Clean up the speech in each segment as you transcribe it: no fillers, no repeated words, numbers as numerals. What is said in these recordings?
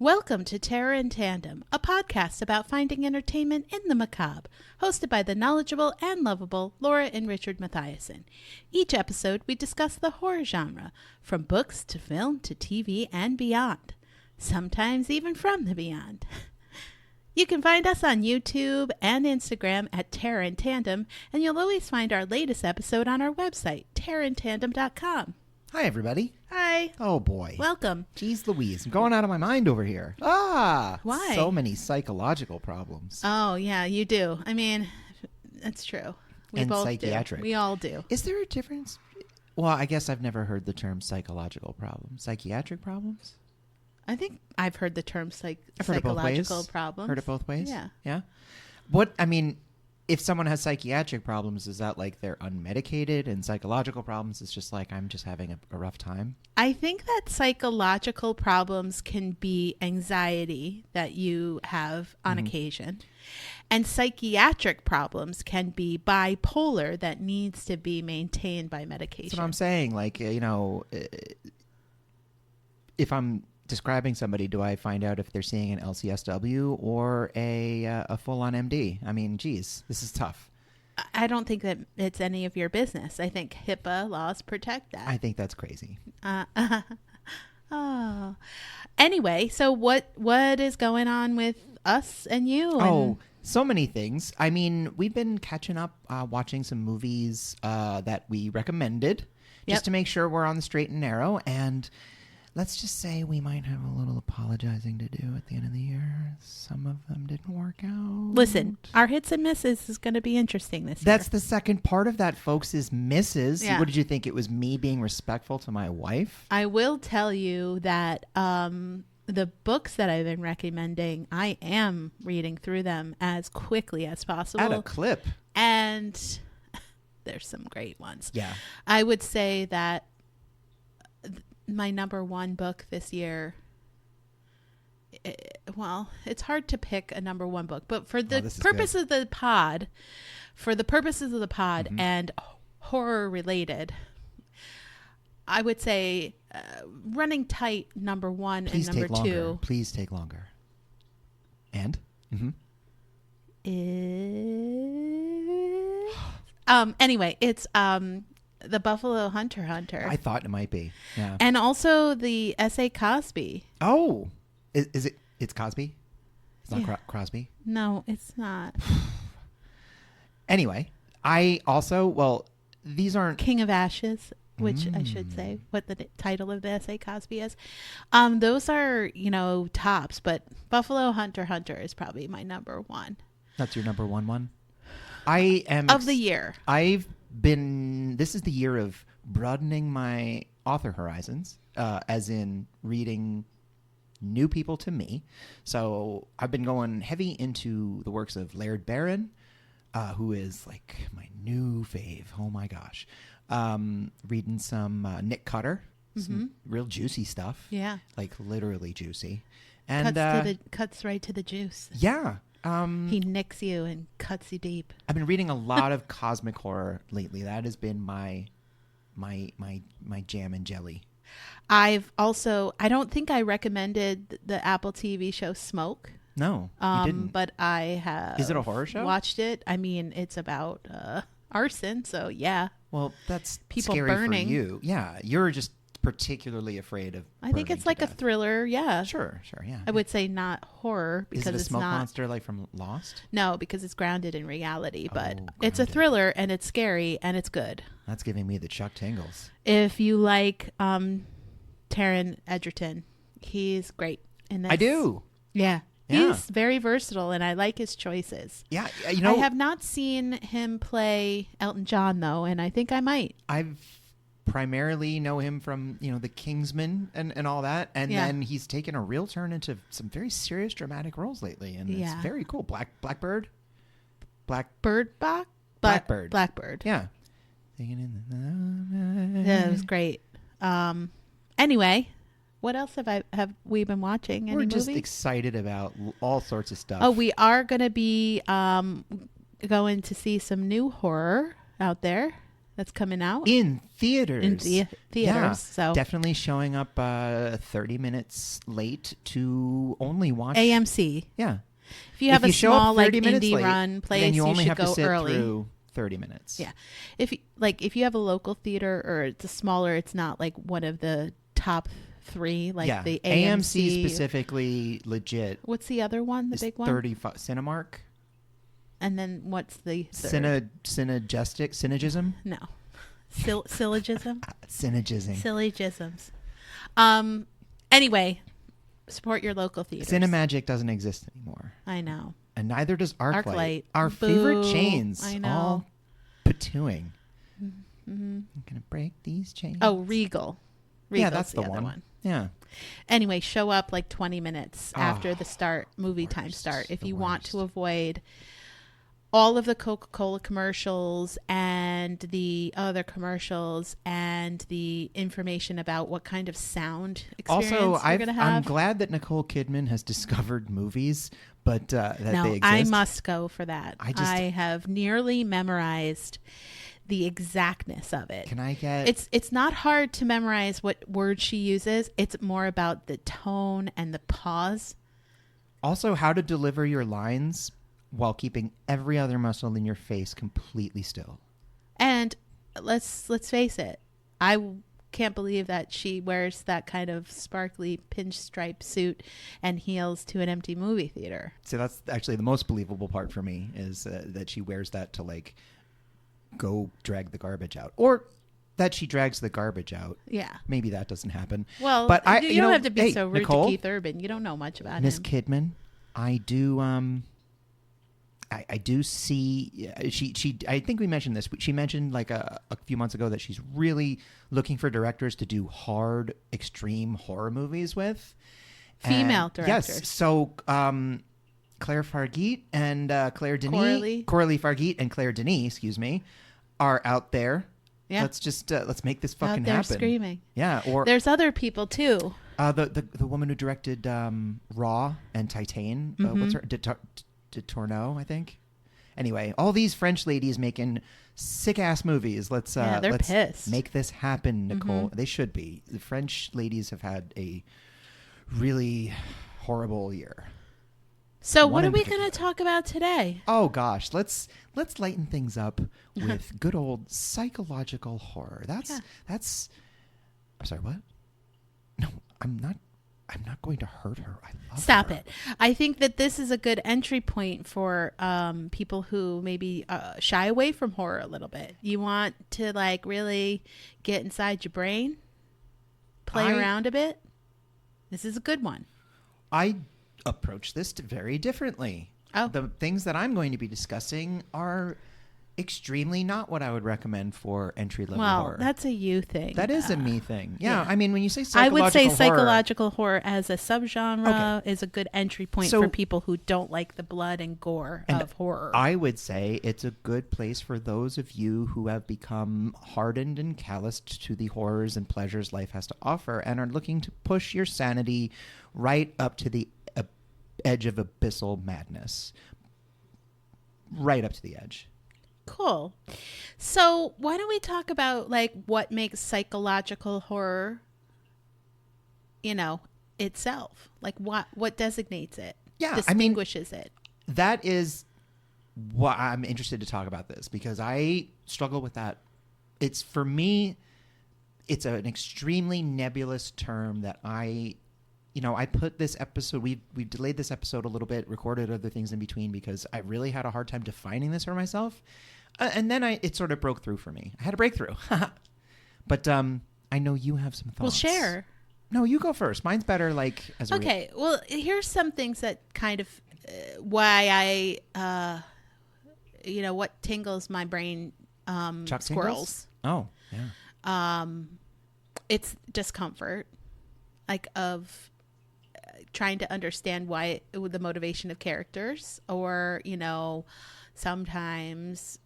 Welcome to Terror in Tandem, a podcast about finding entertainment in the macabre, hosted by the knowledgeable and lovable Laura and Richard Mathiasen. Each episode, we discuss the horror genre, from books to film to TV and beyond, sometimes even from the beyond. You can find us on YouTube and Instagram at Terror in Tandem, and you'll always find our latest episode on our website, terrorintandem.com. Hi, everybody. Hi. Oh, boy. Welcome. Jeez Louise, I'm going out of my mind over here. Why? So many psychological problems. Oh, yeah, you do. I mean, it's true. We And both psychiatric. do. We all do. Is there a difference? Well, I guess I've never heard the term psychological problems. Psychiatric problems? I think I've heard the term I've heard it both psychological ways. problems. Heard it both ways? Yeah. Yeah? If someone has psychiatric problems, is that like they're unmedicated, and psychological problems is just like I'm just having a rough time? I think that psychological problems can be anxiety that you have on occasion. And psychiatric problems can be bipolar that needs to be maintained by medication. That's what I'm saying. Like, if I'm describing somebody, do I find out if they're seeing an LCSW or a full-on MD? I mean, geez, this is tough. I don't think that it's any of your business. I think HIPAA laws protect that. I think that's crazy. Oh. Anyway, so what is going on with us and you? Oh, so many things. I mean, we've been catching up, watching some movies that we recommended just to make sure we're on the straight and narrow. And let's just say we might have a little apologizing to do at the end of the year. Some of them didn't work out. Listen, our hits and misses is going to be interesting this year. That's the second part of that, folks, is misses. Yeah. What did you think? It was me being respectful to my wife? I will tell you that the books that I've been recommending, I am reading through them as quickly as possible. At a clip. And there's some great ones. Yeah. I would say that my number one book this year, it's hard to pick a number one book, but for the purposes of the pod, and horror related, I would say Running Tight, number one. Please and number two. Please take longer. And? Anyway, it's The Buffalo Hunter. I thought it might be. Yeah. And also the S.A. Cosby. Oh, is it? It's Cosby? It's not Yeah. Crosby? No, it's not. Anyway, I also, these aren't... King of Ashes, which I should say what the title of the S.A. Cosby is. Those are, tops, but Buffalo Hunter is probably my number one. That's your number one? I am... Of the year. This is the year of broadening my author horizons, as in reading new people to me. So I've been going heavy into the works of Laird Barron, who is like my new fave. Oh my gosh. Reading some Nick Cutter, some real juicy stuff. Yeah. Like literally juicy. And cuts right to the juice. Yeah. He nicks you and cuts you deep. I've been reading a lot of cosmic horror lately. That has been my jam and jelly. I don't think I recommended the Apple TV show Smoke. No, you didn't. But I have. Is it a horror show? Watched it. I mean, it's about arson, so yeah. Well, that's people scary burning for you. Yeah, you're just particularly afraid of. I think it's like a thriller. Yeah. Sure, yeah. I would say not horror because is it a it's smoke not monster like from Lost? No, because it's grounded in reality. But it's a Grounded. thriller and it's scary and it's good. That's giving me the Chuck tingles. If you like Taron Egerton, he's great in this. I do. Yeah. Yeah. He's very versatile, and I like his choices. Yeah, I have not seen him play Elton John, though, and I think I might. I've primarily know him from, The Kingsman and all that, and then he's taken a real turn into some very serious dramatic roles lately, and it's very cool. Blackbird? Blackbird. Yeah. Yeah, it was great. Anyway, what else have we been watching? Any We're just movies? excited about all sorts of stuff. Oh, we are going to be going to see some new horror out there that's coming out in theaters. in theaters. Yeah, So definitely showing up 30 minutes late to only watch AMC. Yeah. If you have a show up small like 30 minutes indie late, run place, then you you only should have to go sit early. through 30 minutes. Yeah. If you have a local theater or it's a smaller, it's not like one of the top 3, like the AMC. Specifically legit. What's the other one? The is big one? 35 Cinemark. And then what's the third? Synergism. No. Syllogism? Synergism. Syllogisms. Anyway, support your local theaters. Cinemagic doesn't exist anymore. I know. And neither does ArcLight. Our Boo. favorite chains. I know. All patooing. Mm-hmm. I'm going to break these chains. Oh, Regal. Regal's yeah, that's the other one. Yeah. Anyway, show up like 20 minutes after the movie time worst. start if The you want worst. to avoid all of the Coca-Cola commercials and the other commercials and the information about what kind of sound experience Also, you're going to I'm have. glad that Nicole Kidman has discovered movies, but that No, they exist. I must go for that. I have nearly memorized the exactness of it. Can I get... It's not hard to memorize what words she uses. It's more about the tone and the pause. Also, how to deliver your lines while keeping every other muscle in your face completely still. And let's face it, I can't believe that she wears that kind of sparkly pinstripe suit and heels to an empty movie theater. So that's actually the most believable part for me, is that she wears that to like go drag the garbage out, or that she drags the garbage out. Yeah. Maybe that doesn't happen. Well, but you don't have to be so rude Nicole, to Keith Urban. You don't know much about Miss him. Kidman, I do. I do see. She. I think we mentioned this. She mentioned like a few months ago that she's really looking for directors to do hard, extreme horror movies with. Female And, directors. Yes. So Claire Fargeet and Claire Denis, Coralie Fargeet and Claire Denis, excuse me, are out there. Yeah. Let's make this fucking out there happen. screaming. Yeah. Or there's other people too. the woman who directed Raw and Titan. What's her? De Tourneau, I think. Anyway, all these French ladies making sick ass movies. Let's they're pissed. Make this happen, Nicole. They should be. The French ladies have had a really horrible year. So what are we going to talk about today? Oh gosh, let's lighten things up with good old psychological horror. That's I'm sorry, what? No, I'm not going to hurt her. I love Stop her. it. I think that this is a good entry point for people who maybe shy away from horror a little bit. You want to like really get inside your brain, play around a bit. This is a good one. I approach this very differently. Oh. The things that I'm going to be discussing are extremely not what I would recommend for entry-level horror. Well, that's a you thing. That is a me thing. Yeah, yeah. I mean, when you say I psychological would say horror, psychological horror as a subgenre is a good entry point So- for people who don't like the blood and gore of horror. I would say it's a good place for those of you who have become hardened and calloused to the horrors and pleasures life has to offer and are looking to push your sanity right up to the edge of abyssal madness. Right up to the edge. Cool. So why don't we talk about like what makes psychological horror, itself? Like what designates it? Yeah, distinguishes it. That is why I'm interested to talk about this, because I struggle with that. It's, for me, it's an extremely nebulous term that I put this episode, we've delayed this episode a little bit, recorded other things in between because I really had a hard time defining this for myself. And then it sort of broke through for me. I had a breakthrough. But I know you have some thoughts. Well, share. No, you go first. Mine's better as a Okay. Well, here's some things that kind of why I, what tingles my brain, Chuck squirrels. Tingles? Oh, yeah. It's discomfort, like of trying to understand why the motivation of characters, or sometimes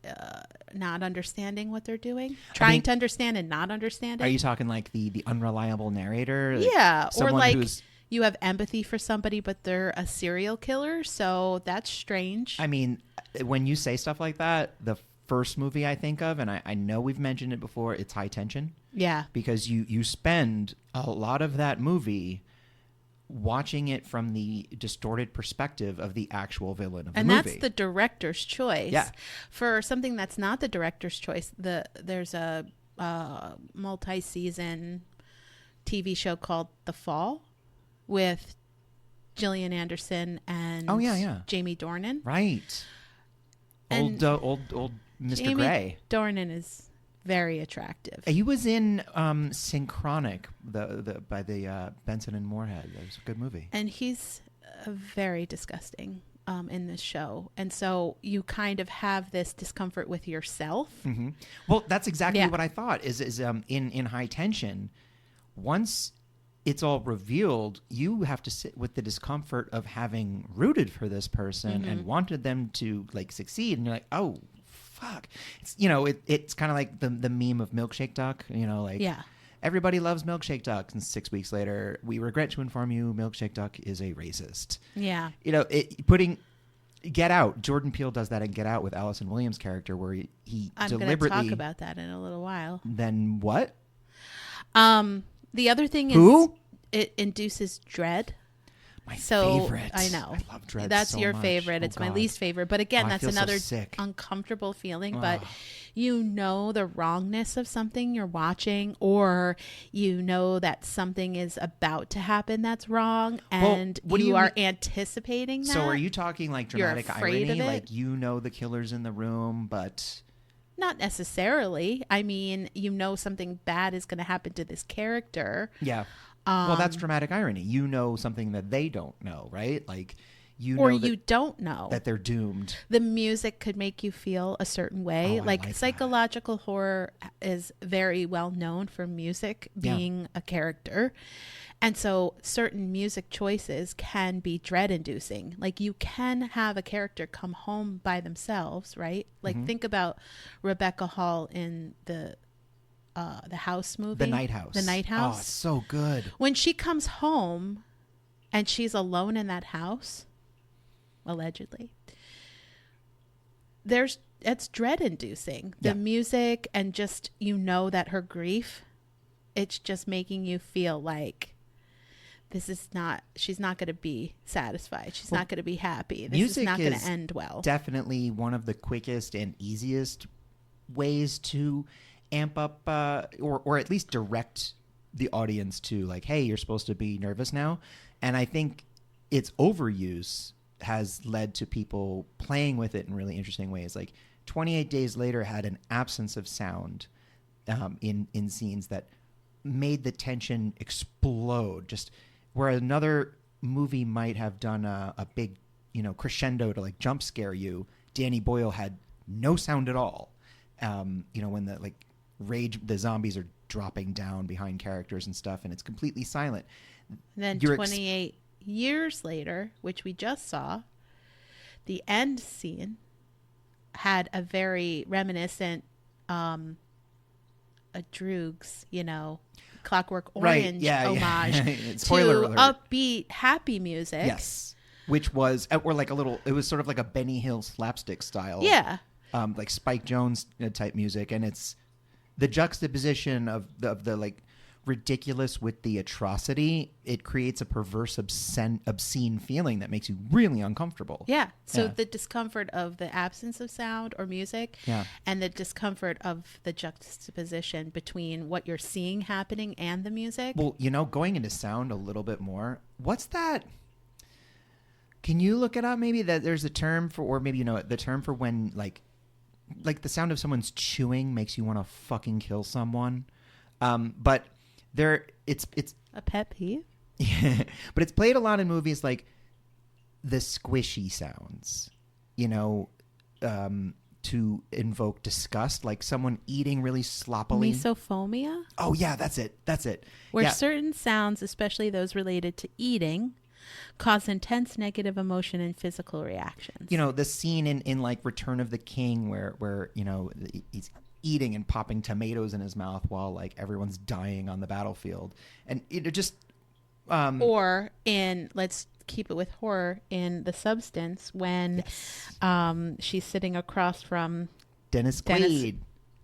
not understanding what they're doing, trying to understand and not understanding. Are you talking like the unreliable narrator? Like yeah, or like who's... you have empathy for somebody, but they're a serial killer, so that's strange. I mean, when you say stuff like that, the first movie I think of, and I know we've mentioned it before, it's High Tension. Yeah. Because you spend a lot of that movie watching it from the distorted perspective of the actual villain of the movie. And that's the director's choice. Yeah. For something that's not the director's choice, there's a multi-season TV show called The Fall with Gillian Anderson and Jamie Dornan. Right. And old Mr. Jamie Gray. Dornan is very attractive. He was in Synchronic by the Benson and Moorhead. That was a good movie. And he's very disgusting in this show. And so you kind of have this discomfort with yourself. Mm-hmm. Well, that's exactly what I thought is in High Tension, once it's all revealed, you have to sit with the discomfort of having rooted for this person and wanted them to like succeed. And you're like, oh, fuck. It's, it's kind of like the meme of Milkshake Duck, everybody loves Milkshake Duck. And 6 weeks later, we regret to inform you Milkshake Duck is a racist. Yeah. Putting Get Out, Jordan Peele does that in Get Out with Allison Williams' character where he I'm deliberately... going to talk about that in a little while. Then what? The other thing Who? is it induces dread. My favorite. I know. I love dread. That's so your much. favorite. It's my least favorite. But again, I that's feel so another sick. uncomfortable feeling. But you know the wrongness of something you're watching, or you know that something is about to happen that's wrong, and you are anticipating that. So are you talking like dramatic You're afraid irony? of it? Like the killer's in the room, but... Not necessarily. I mean, something bad is going to happen to this character. Yeah. Well, that's dramatic irony. You know something that they don't know, right? Like, you don't know that they're doomed. The music could make you feel a certain way. Oh, like psychological horror is very well known for music being a character. And so certain music choices can be dread inducing. Like you can have a character come home by themselves, right? Like think about Rebecca Hall in the House movie. The Night House. The Night House. Oh, it's so good. When she comes home and she's alone in that house, allegedly, it's dread inducing. The music and just, that her grief, it's just making you feel like she's not going to be satisfied. She's not going to be happy. This is not going to end well. Definitely one of the quickest and easiest ways to amp up or at least direct the audience to like, hey, you're supposed to be nervous now. And I think its overuse has led to people playing with it in really interesting ways. Like 28 Days Later had an absence of sound in scenes that made the tension explode. Just where another movie might have done a big, crescendo to like jump scare you, Danny Boyle had no sound at all. When the zombies are dropping down behind characters and stuff, and it's completely silent. And then 28 years later, which we just saw, the end scene had a very reminiscent a Droogs, Clockwork Orange homage Spoiler to alert. upbeat, happy music. Yes, which was or like it was sort of like a Benny Hill slapstick style. Yeah, like Spike Jones type music, and it's the juxtaposition of the like ridiculous with the atrocity. It creates a perverse, obscene feeling that makes you really uncomfortable. Yeah. So the discomfort of the absence of sound or music, yeah, and the discomfort of the juxtaposition between what you're seeing happening and the music. Well, going into sound a little bit more. What's that? Can you look it up? Maybe that there's a term for, or maybe the term for when like the sound of someone's chewing makes you want to fucking kill someone. But it's a pet peeve. Yeah, but it's played a lot in movies like the squishy sounds, to invoke disgust, like someone eating really sloppily. Misophonia? Oh yeah, that's it. Where certain sounds, especially those related to eating, cause intense negative emotion and physical reactions. The scene in like Return of the King where he's eating and popping tomatoes in his mouth while like everyone's dying on the battlefield, and it just or in, let's keep it with horror, in The Substance when she's sitting across from Dennis Dennis Quaid.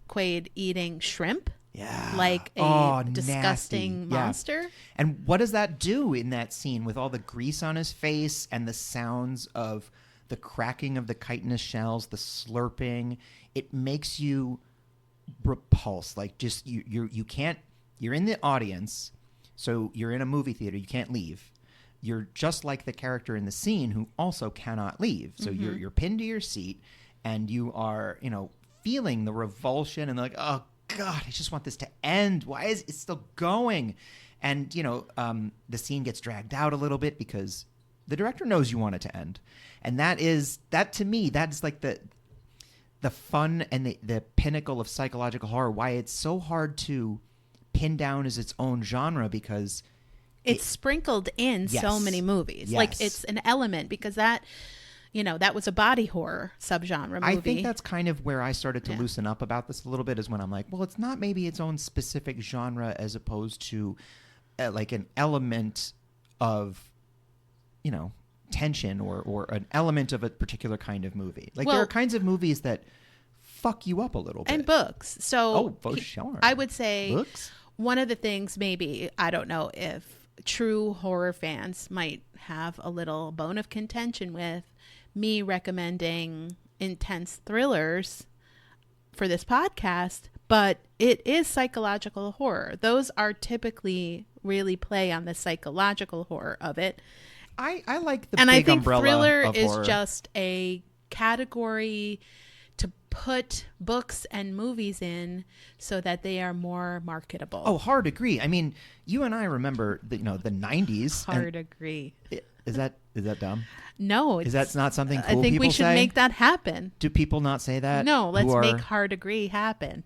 Quaid eating shrimp Yeah. like a nasty. disgusting Yeah. monster. And what does that do in that scene with all the grease on his face and the sounds of the cracking of the chitinous shells, the slurping? It makes you repulse. Like, just you can't. You're in the audience, so you're in a movie theater. You can't leave. You're just like the character in the scene who also cannot leave. So you're pinned to your seat, and you are feeling the revulsion and like, oh God, I just want this to end. Why is it still going? And the scene gets dragged out a little bit because the director knows you want it to end, and that to me that's like the fun and the pinnacle of psychological horror. Why it's so hard to pin down as its own genre, because it's sprinkled in Yes. so many movies. Yes. Like it's an element because that was a body horror subgenre movie. I think that's kind of where I started to loosen up about this a little bit, is when I'm like, well, it's not maybe its own specific genre as opposed to like an element of, tension or an element of a particular kind of movie. Like there are kinds of movies that fuck you up a little bit. and books. So for sure. I would say Books? one of the things, maybe, I don't know if true horror fans might have a little bone of contention with me recommending intense thrillers for this podcast, but it is psychological horror. Those are typically really play on the psychological horror of it. I like the And big I think umbrella thriller of is horror. just a category to put books and movies in so that they are more marketable. Oh, hard agree. I mean, you and I remember the 90s. Hard agree. Is that dumb? No, Is that not something I cool think people we should say? make that happen. Do people not say that? No, let's who are- make hard agree happen.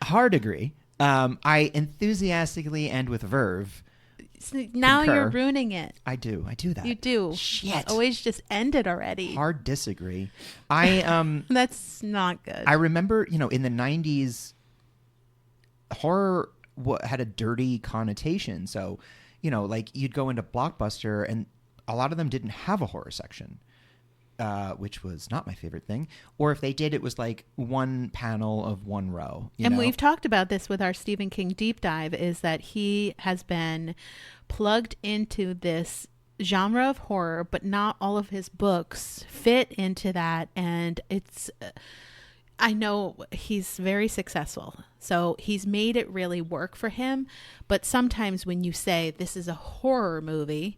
hard agree. I enthusiastically and with verve. Now Concur. you're ruining it. I do that. You do. Shit. Always just end it already. Hard disagree. I That's not good. I remember, in the 90s, horror had a dirty connotation. So, like you'd go into Blockbuster and a lot of them didn't have a horror section, which was not my favorite thing. Or if they did, it was like one panel of one row. And we've talked about this with our Stephen King deep dive, is that he has been plugged into this genre of horror, but not all of his books fit into that. And I know he's very successful, so he's made it really work for him. But sometimes when you say this is a horror movie,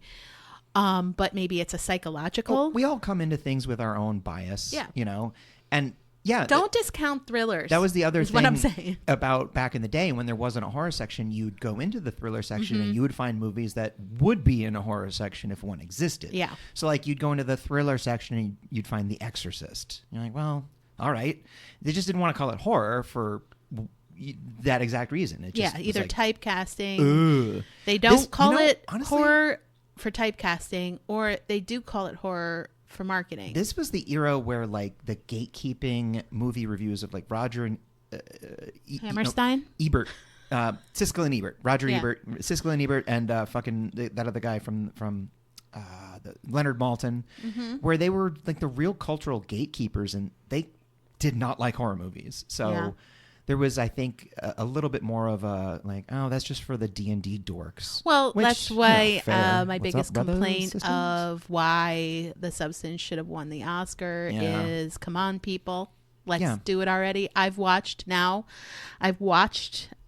but maybe it's a psychological. Well, we all come into things with our own bias. Yeah. And yeah. Don't discount thrillers. That was the other is thing what I'm saying. about back in the day when there wasn't a horror section. You'd go into the thriller section Mm-hmm. and you would find movies that would be in a horror section if one existed. Yeah. So like you'd go into the thriller section and you'd find The Exorcist. You're like, well, all right. They just didn't want to call it horror for that exact reason. It just was Either like, typecasting. ugh. They don't This- call it honestly, horror for typecasting, or they do call it horror for marketing. This was the era where like the gatekeeping movie reviews of like Roger and Hammerstein? Ebert, Siskel and Ebert, Roger Yeah. Ebert, Siskel and Ebert, and that other guy from Leonard Maltin, Mm-hmm. where they were like the real cultural gatekeepers, and they did not like horror movies. So Yeah. there was, I think, a little bit more of a like, oh, that's just for the D&D dorks. Well, Which, that's why fair. my What's biggest up, brothers and complaint sisters? of why The Substance should have won the Oscar Yeah. is, come on, people. Let's Yeah. do it already. I've watched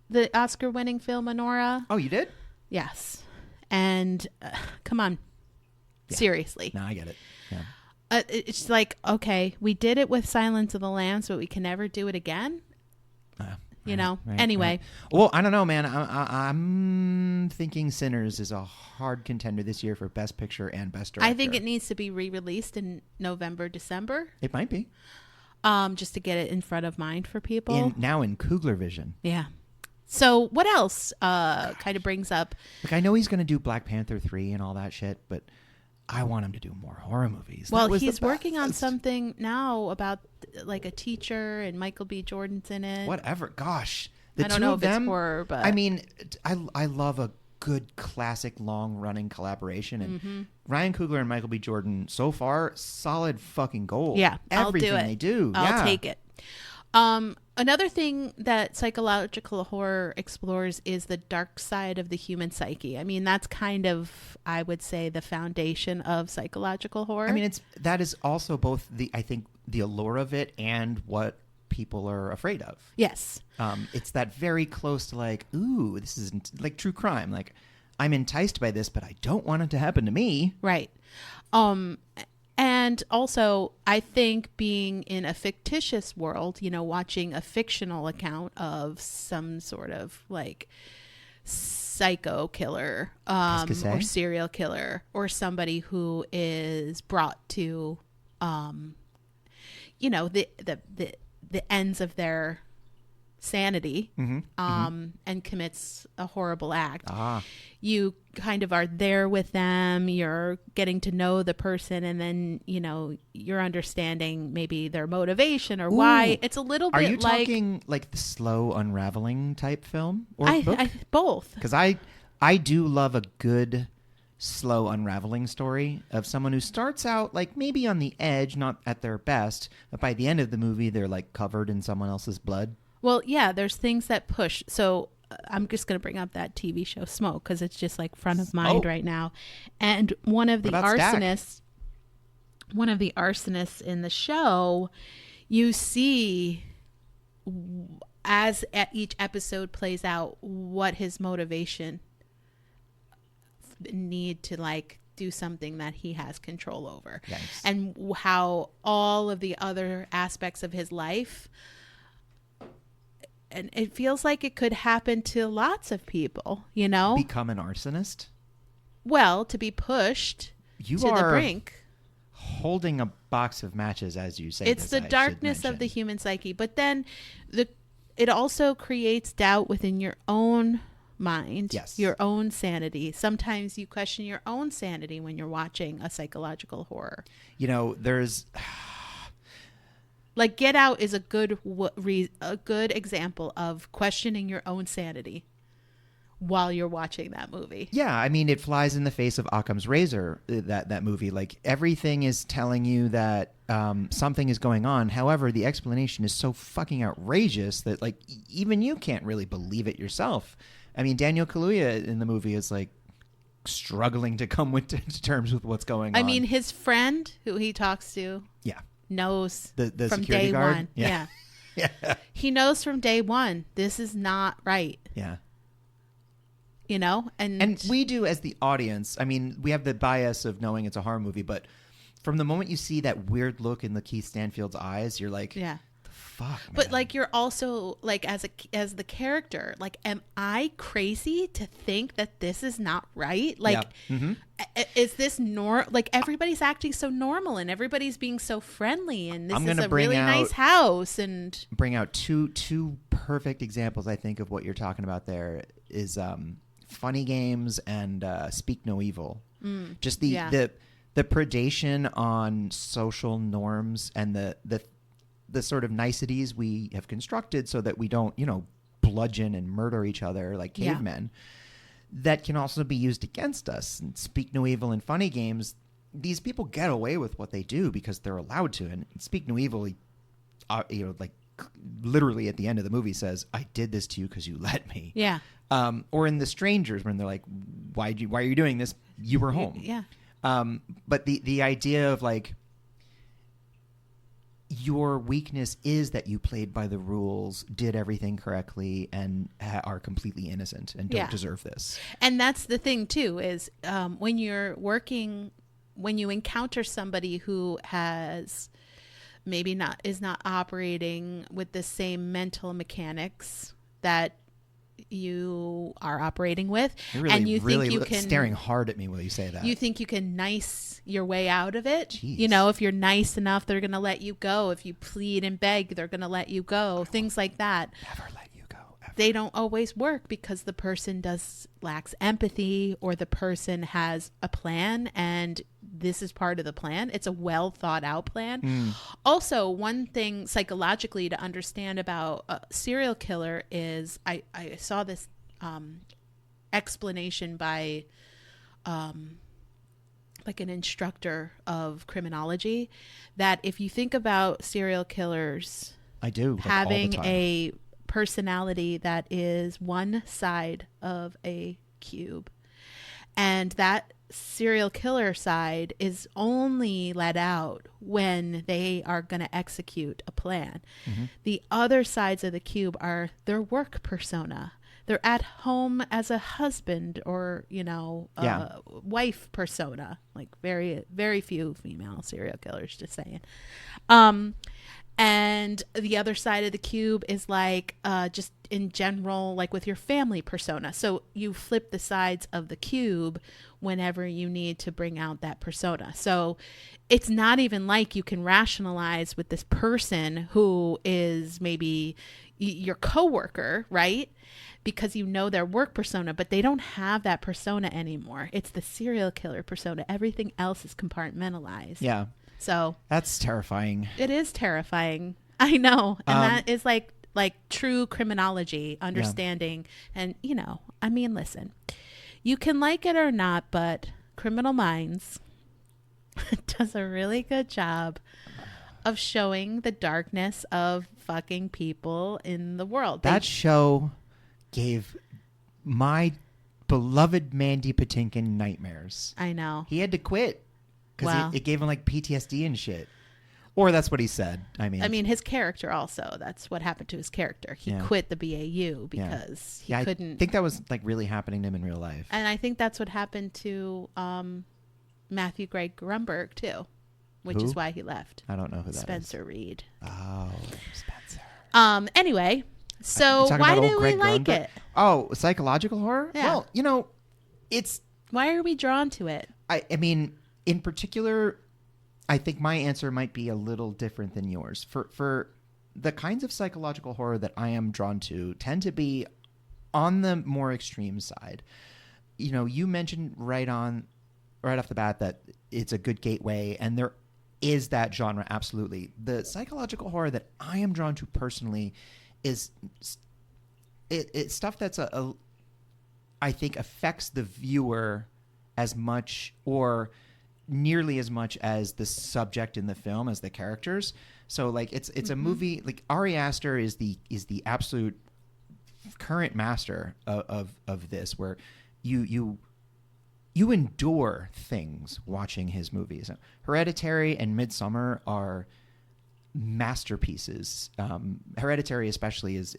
the Oscar-winning film Anora. Oh, you did? Yes. And come on. Yeah. Seriously. No, I get it. Yeah. It's like, okay, we did it with Silence of the Lambs, but we can never do it again. Anyway. Well, I don't know, man. I'm thinking Sinners is a hard contender this year for Best Picture and Best Director. I think it needs to be re-released in November, December, It might be. just to get it in front of mind for people. Now in Coogler Vision. Yeah. So what else kind of brings up? Like, I know he's going to do Black Panther 3 and all that shit, but I want him to do more horror movies. Well, That was the he's working on best. something now about like a teacher, and Michael B. Jordan's in it. Whatever. Gosh. The I don't two know of if it's them, horror, but I mean, I love a good classic long-running collaboration. And Mm-hmm. Ryan Coogler and Michael B. Jordan, so far, solid fucking gold. Yeah, I'll do Everything it. they do. I'll yeah. take it. Another thing that psychological horror explores is the dark side of the human psyche. I mean, that's kind of, I would say, the foundation of psychological horror. I mean, that is also both I think the allure of it and what people are afraid of. Yes. It's that very close to like, ooh, this isn't like true crime. Like, I'm enticed by this, but I don't want it to happen to me. Right. And also, I think being in a fictitious world, watching a fictional account of some sort of like psycho killer or serial killer or somebody who is brought to, the ends of their sanity and commits a horrible act. You kind of are there with them, you're getting to know the person, and then you're understanding maybe their motivation or why. It's a little bit. Are you talking like the slow unraveling type film or book? Both, because I do love a good slow unraveling story of someone who starts out like maybe on the edge, not at their best, but by the end of the movie they're like covered in someone else's blood. Well, yeah, there's things that push. So I'm just going to bring up that TV show Smoke because it's just like front of mind right now. And one of the arsonists in the show, you see as each episode plays out what his motivation need to like do something that he has control over. Yes. And how all of the other aspects of his life, and it feels like it could happen to lots of people, become an arsonist. Well, to be pushed to the brink. Holding a box of matches as you say. It's the darkness of the human psyche, but then it also creates doubt within your own mind, yes, your own sanity. Sometimes you question your own sanity when you're watching a psychological horror. There's like Get Out is a good example of questioning your own sanity while you're watching that movie. Yeah, I mean, it flies in the face of Occam's Razor, that movie. Like, everything is telling you that something is going on. However, the explanation is so fucking outrageous that, like, even you can't really believe it yourself. I mean, Daniel Kaluuya in the movie is, like, struggling to come to terms with what's going on. I mean, his friend who he talks to knows the from security day guard? one. Yeah. Yeah. He knows from day one, this is not right. Yeah. And we do as the audience. I mean, we have the bias of knowing it's a horror movie, but from the moment you see that weird look in Lakeith Stanfield's eyes, you're like, yeah. The fuck, man? But like, you're also like, as the character, like, am I crazy to think that this is not right? Like, is this like everybody's acting so normal and everybody's being so friendly and this is a really nice house, and bring out two perfect examples. I think of what you're talking about there is Funny Games and Speak No Evil. Just the predation on social norms and the sort of niceties we have constructed so that we don't, bludgeon and murder each other like cavemen. That can also be used against us. And Speak No Evil and Funny Games, these people get away with what they do because they're allowed to. And Speak No Evil, like literally at the end of the movie says, "I did this to you because you let me." Yeah. Or in The Strangers when they're like, why are you doing this? You were home. Yeah. But the idea of like, your weakness is that you played by the rules, did everything correctly, and are completely innocent and don't deserve this. And that's the thing too, is when you're working, when you encounter somebody who has is not operating with the same mental mechanics that you are operating with, and you think you can staring hard at me while you say that. You think you can nice your way out of it. Jeez. If you're nice enough, they're going to let you go. If you plead and beg, they're going to let you go. Things like that. Never let you go. Ever. They don't always work because the person lacks empathy, or the person has a plan, and this is part of the plan. It's a well thought out plan. Also, one thing psychologically to understand about a serial killer is I saw this explanation by like an instructor of criminology, that if you think about serial killers I do. Like, having all the time. a personality that is one side of a cube. And that serial killer side is only let out when they are going to execute a plan. Mm-hmm. The other sides of the cube are their work persona. They're at home as a husband or, wife persona. Like very, very few female serial killers, just saying. And the other side of the cube is like just in general, like with your family persona. So you flip the sides of the cube whenever you need to bring out that persona. So it's not even like you can rationalize with this person who is maybe your coworker, right? Because you know their work persona, but they don't have that persona anymore. It's the serial killer persona. Everything else is compartmentalized. Yeah. So that's terrifying. It is terrifying. I know. And that is like true criminology, understanding. Yeah. And, listen, you can like it or not, but Criminal Minds does a really good job of showing the darkness of fucking people in the world. That show gave my beloved Mandy Patinkin nightmares. I know. He had to quit because it gave him like PTSD and shit. Or that's what he said. I mean, his character also. That's what happened to his character. He quit the BAU because he couldn't. I think that was like really happening to him in real life. And I think that's what happened to Matthew Gray Grunberg too, which is why he left. I don't know who that Spencer is. Reed. Oh, Spencer. Anyway, so why do we like it? Oh, psychological horror? Yeah. Well, it's... Why are we drawn to it? I mean, in particular, I think my answer might be a little different than yours. For the kinds of psychological horror that I am drawn to tend to be on the more extreme side. You mentioned right off the bat that it's a good gateway, and there is that genre, absolutely. The psychological horror that I am drawn to personally is it's stuff that's I think affects the viewer as much or nearly as much as the subject in the film, as the characters. So like it's a movie, like Ari Aster is the absolute current master of this, where you endure things watching his movies. Hereditary and Midsommar are masterpieces. Hereditary especially is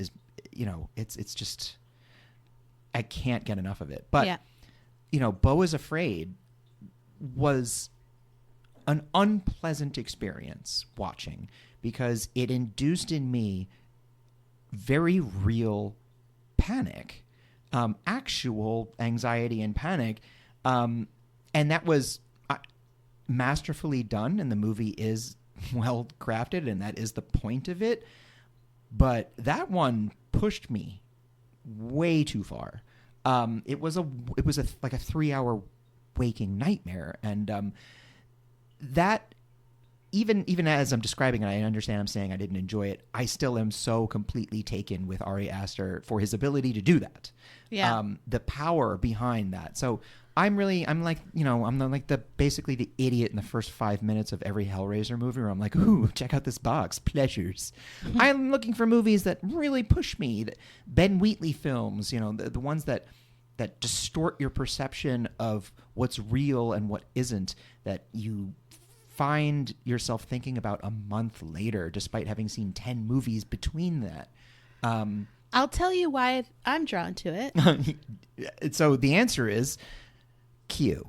it's just, I can't get enough of it. But Beau is Afraid was an unpleasant experience watching because it induced in me very real panic, actual anxiety and panic. And that was masterfully done, and the movie is well crafted, and that is the point of it. But that one pushed me way too far. It was like a 3-hour waking nightmare, and that even as I'm describing it, I understand I'm saying I didn't enjoy it. I still am so completely taken with Ari Aster for his ability to do that. Yeah. The power behind that. So I'm like basically the idiot in the first 5 minutes of every Hellraiser movie where I'm like, ooh, check out this box, pleasures. I'm looking for movies that really push me. Ben Wheatley films, the ones that distort your perception of what's real and what isn't, that you find yourself thinking about a month later, despite having seen 10 movies between that. I'll tell you why I'm drawn to it. So the answer is Q.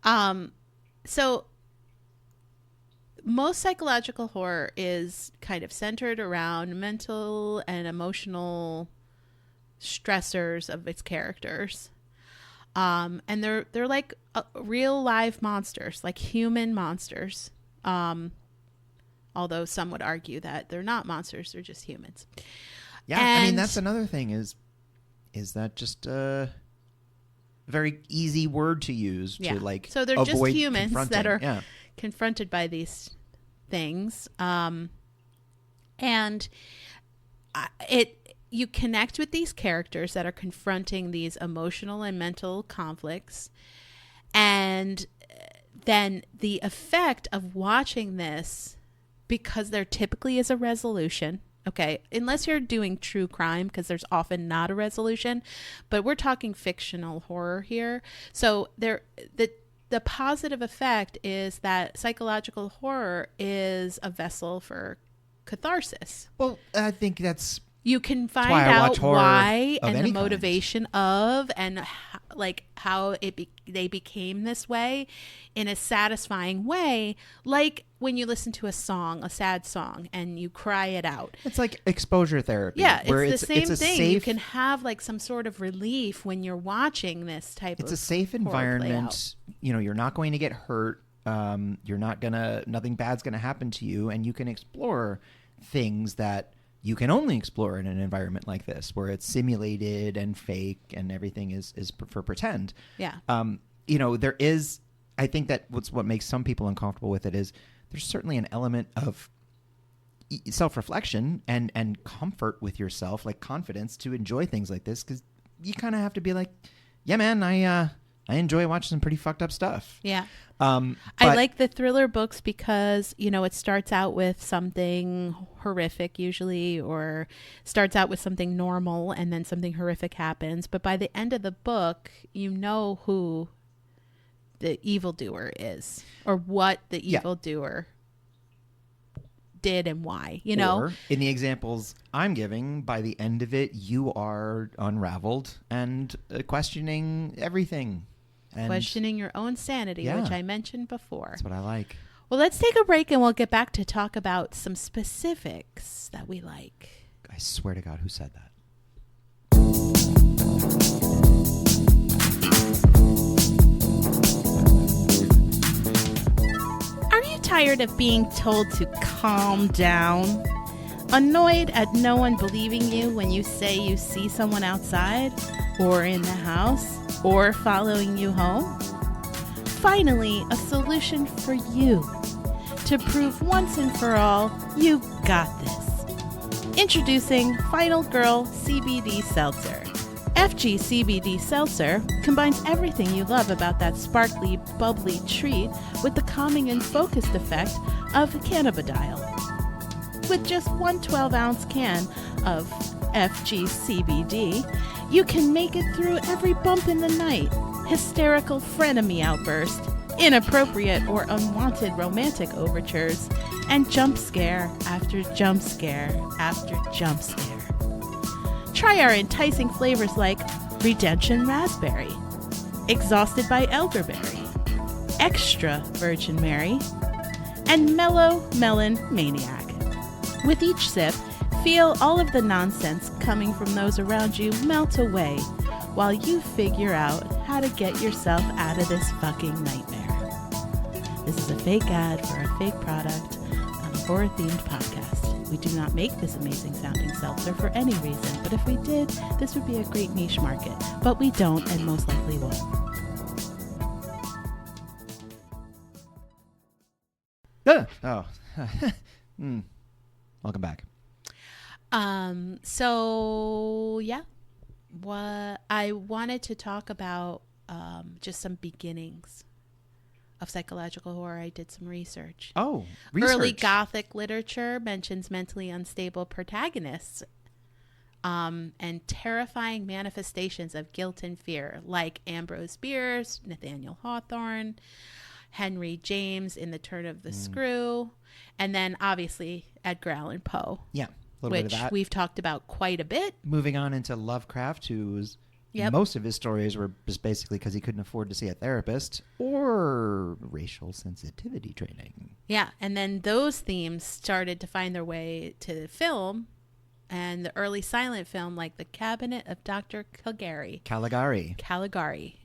So most psychological horror is kind of centered around mental and emotional stressors of its characters. And they're like real live monsters, like human monsters. Although some would argue that they're not monsters, they're just humans. Yeah, I mean, that's another thing is that just a very easy word to use to like so they're avoid just humans that are confronted by these things. You connect with these characters that are confronting these emotional and mental conflicts. And then the effect of watching this because there typically is a resolution. Okay, unless you're doing true crime, because there's often not a resolution, but we're talking fictional horror here. So the positive effect is that psychological horror is a vessel for catharsis. Well, I think that's You can find why I out watch horror why of and the any motivation of and how they became this way in a satisfying way, like when you listen to a song, a sad song, and you cry it out. it's like exposure therapy. Yeah, where it's the same it's a thing. Safe, You can have like some sort of relief when you're watching this type it's of a safe horror play out. environment. You know, you're not going to get hurt. Nothing bad's gonna happen to you, and you can explore things that you can only explore in an environment like this, where it's simulated and fake, and everything is for pretend. Yeah. You know, there is. I think that what makes some people uncomfortable with it is there's certainly an element of self-reflection and comfort with yourself, like confidence to enjoy things like this, because you kind of have to be like, yeah, man, I enjoy watching some pretty fucked up stuff. Yeah. I I like the thriller books because, you know, it starts out with something horrific usually, or starts out with something normal and then something horrific happens. But by the end of the book, you know who the evildoer is, or what the evildoer did and why, you know? Or, in the examples I'm giving, by the end of it, you are unraveled and questioning everything. And Questioning your own sanity, Yeah. which I mentioned before. that's what I like. Well, let's take a break and we'll get back to talk about some specifics that we like. I swear to God, who said that? Are you tired of being told to calm down? Annoyed at no one believing you when you say you see someone outside, or in the house, or following you home? Finally, a solution for you to prove once and for all you got this. Introducing Final Girl CBD Seltzer. FG CBD Seltzer combines everything you love about that sparkly, bubbly treat with the calming and focused effect of cannabidiol. With just one 12-ounce can of FG CBD, you can make it through every bump in the night, hysterical frenemy outburst, inappropriate or unwanted romantic overtures, and jump scare after jump scare after jump scare. Try our enticing flavors like Redemption Raspberry, Exhausted by Elderberry, Extra Virgin Mary, and Mellow Melon Maniac. With each sip, feel all of the nonsense coming from those around you melt away while you figure out how to get yourself out of this fucking nightmare. This is a fake ad for a fake product on a horror-themed podcast. We do not make this amazing sounding seltzer for any reason, but if we did, this would be a great niche market. But we don't, and most likely won't. Welcome back. So yeah, what I wanted to talk about, just some beginnings of psychological horror. I did some research. Oh, research. Early Gothic literature mentions mentally unstable protagonists, and terrifying manifestations of guilt and fear, like Ambrose Bierce, Nathaniel Hawthorne, Henry James in The Turn of the Screw, and then obviously Edgar Allan Poe, Yeah, a little bit of which that. we've talked about quite a bit. Moving on into Lovecraft, whose Yep. most of his stories were just basically because he couldn't afford to see a therapist or racial sensitivity training. Yeah, and then those themes started to find their way to film, and the early silent film, like The Cabinet of Dr. Caligari,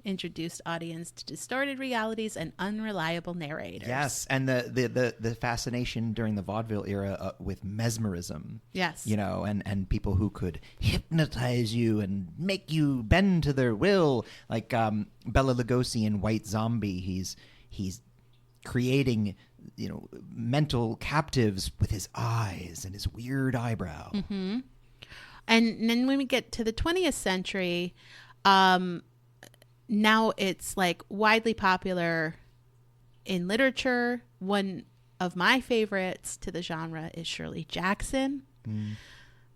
introduced audience to distorted realities and unreliable narrators. Yes, and the fascination during the vaudeville era with mesmerism. Yes. You know, and people who could hypnotize you and make you bend to their will, like Bela Lugosi in White Zombie. He's creating, you know, mental captives with his eyes and his weird eyebrow. Mm-hmm. And then when we get to the 20th century, now it's like widely popular in literature. One of my favorites to the genre is Shirley Jackson.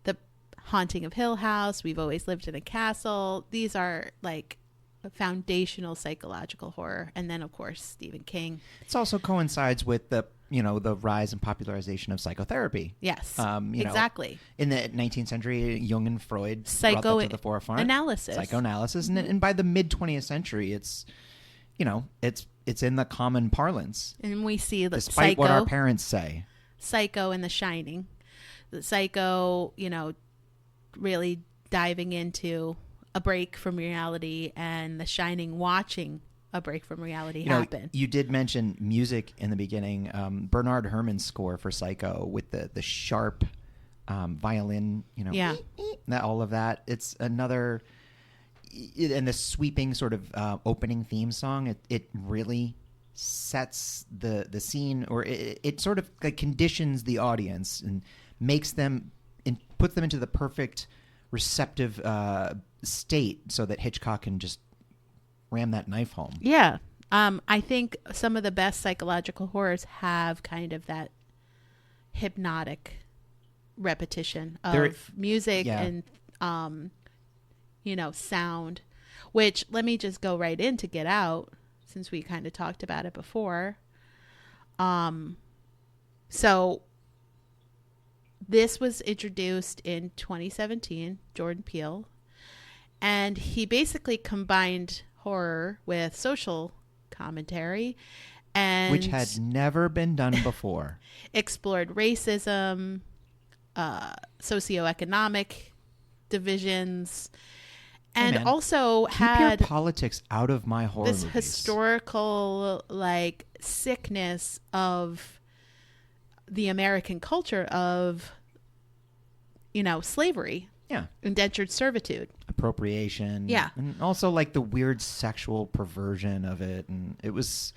The Haunting of Hill House, We've Always Lived in a Castle. These are like a foundational psychological horror. And then, of course, Stephen King. It also coincides with the rise and popularization of psychotherapy. Yes, Know, exactly. in the 19th century, Jung and Freud brought that to the forefront. Psychoanalysis. And by the mid 20th century, it's in the common parlance. And we see the despite Psycho, what our parents say. Psycho in The Shining. The Psycho, really diving into a break from reality, and The Shining watching a break from reality happen. You did mention music in the beginning. Bernard Herrmann's score for Psycho with the sharp violin, all of that. It's another, and the sweeping sort of opening theme song. It really sets the scene, or it sort of like conditions the audience and makes them and puts them into the perfect receptive state so that Hitchcock can just ram that knife home. Yeah. I think some of the best psychological horrors have kind of that hypnotic repetition of music and sound, which, let me just go right into Get Out, since we kind of talked about it before. So this was introduced in 2017, Jordan Peele, and he basically combined horror with social commentary, and which had never been done before. Explored racism, socioeconomic divisions, and also keep had your politics out of my horror this movies. Historical sickness of the American culture of slavery, indentured servitude, appropriation, and also the weird sexual perversion of it, and it was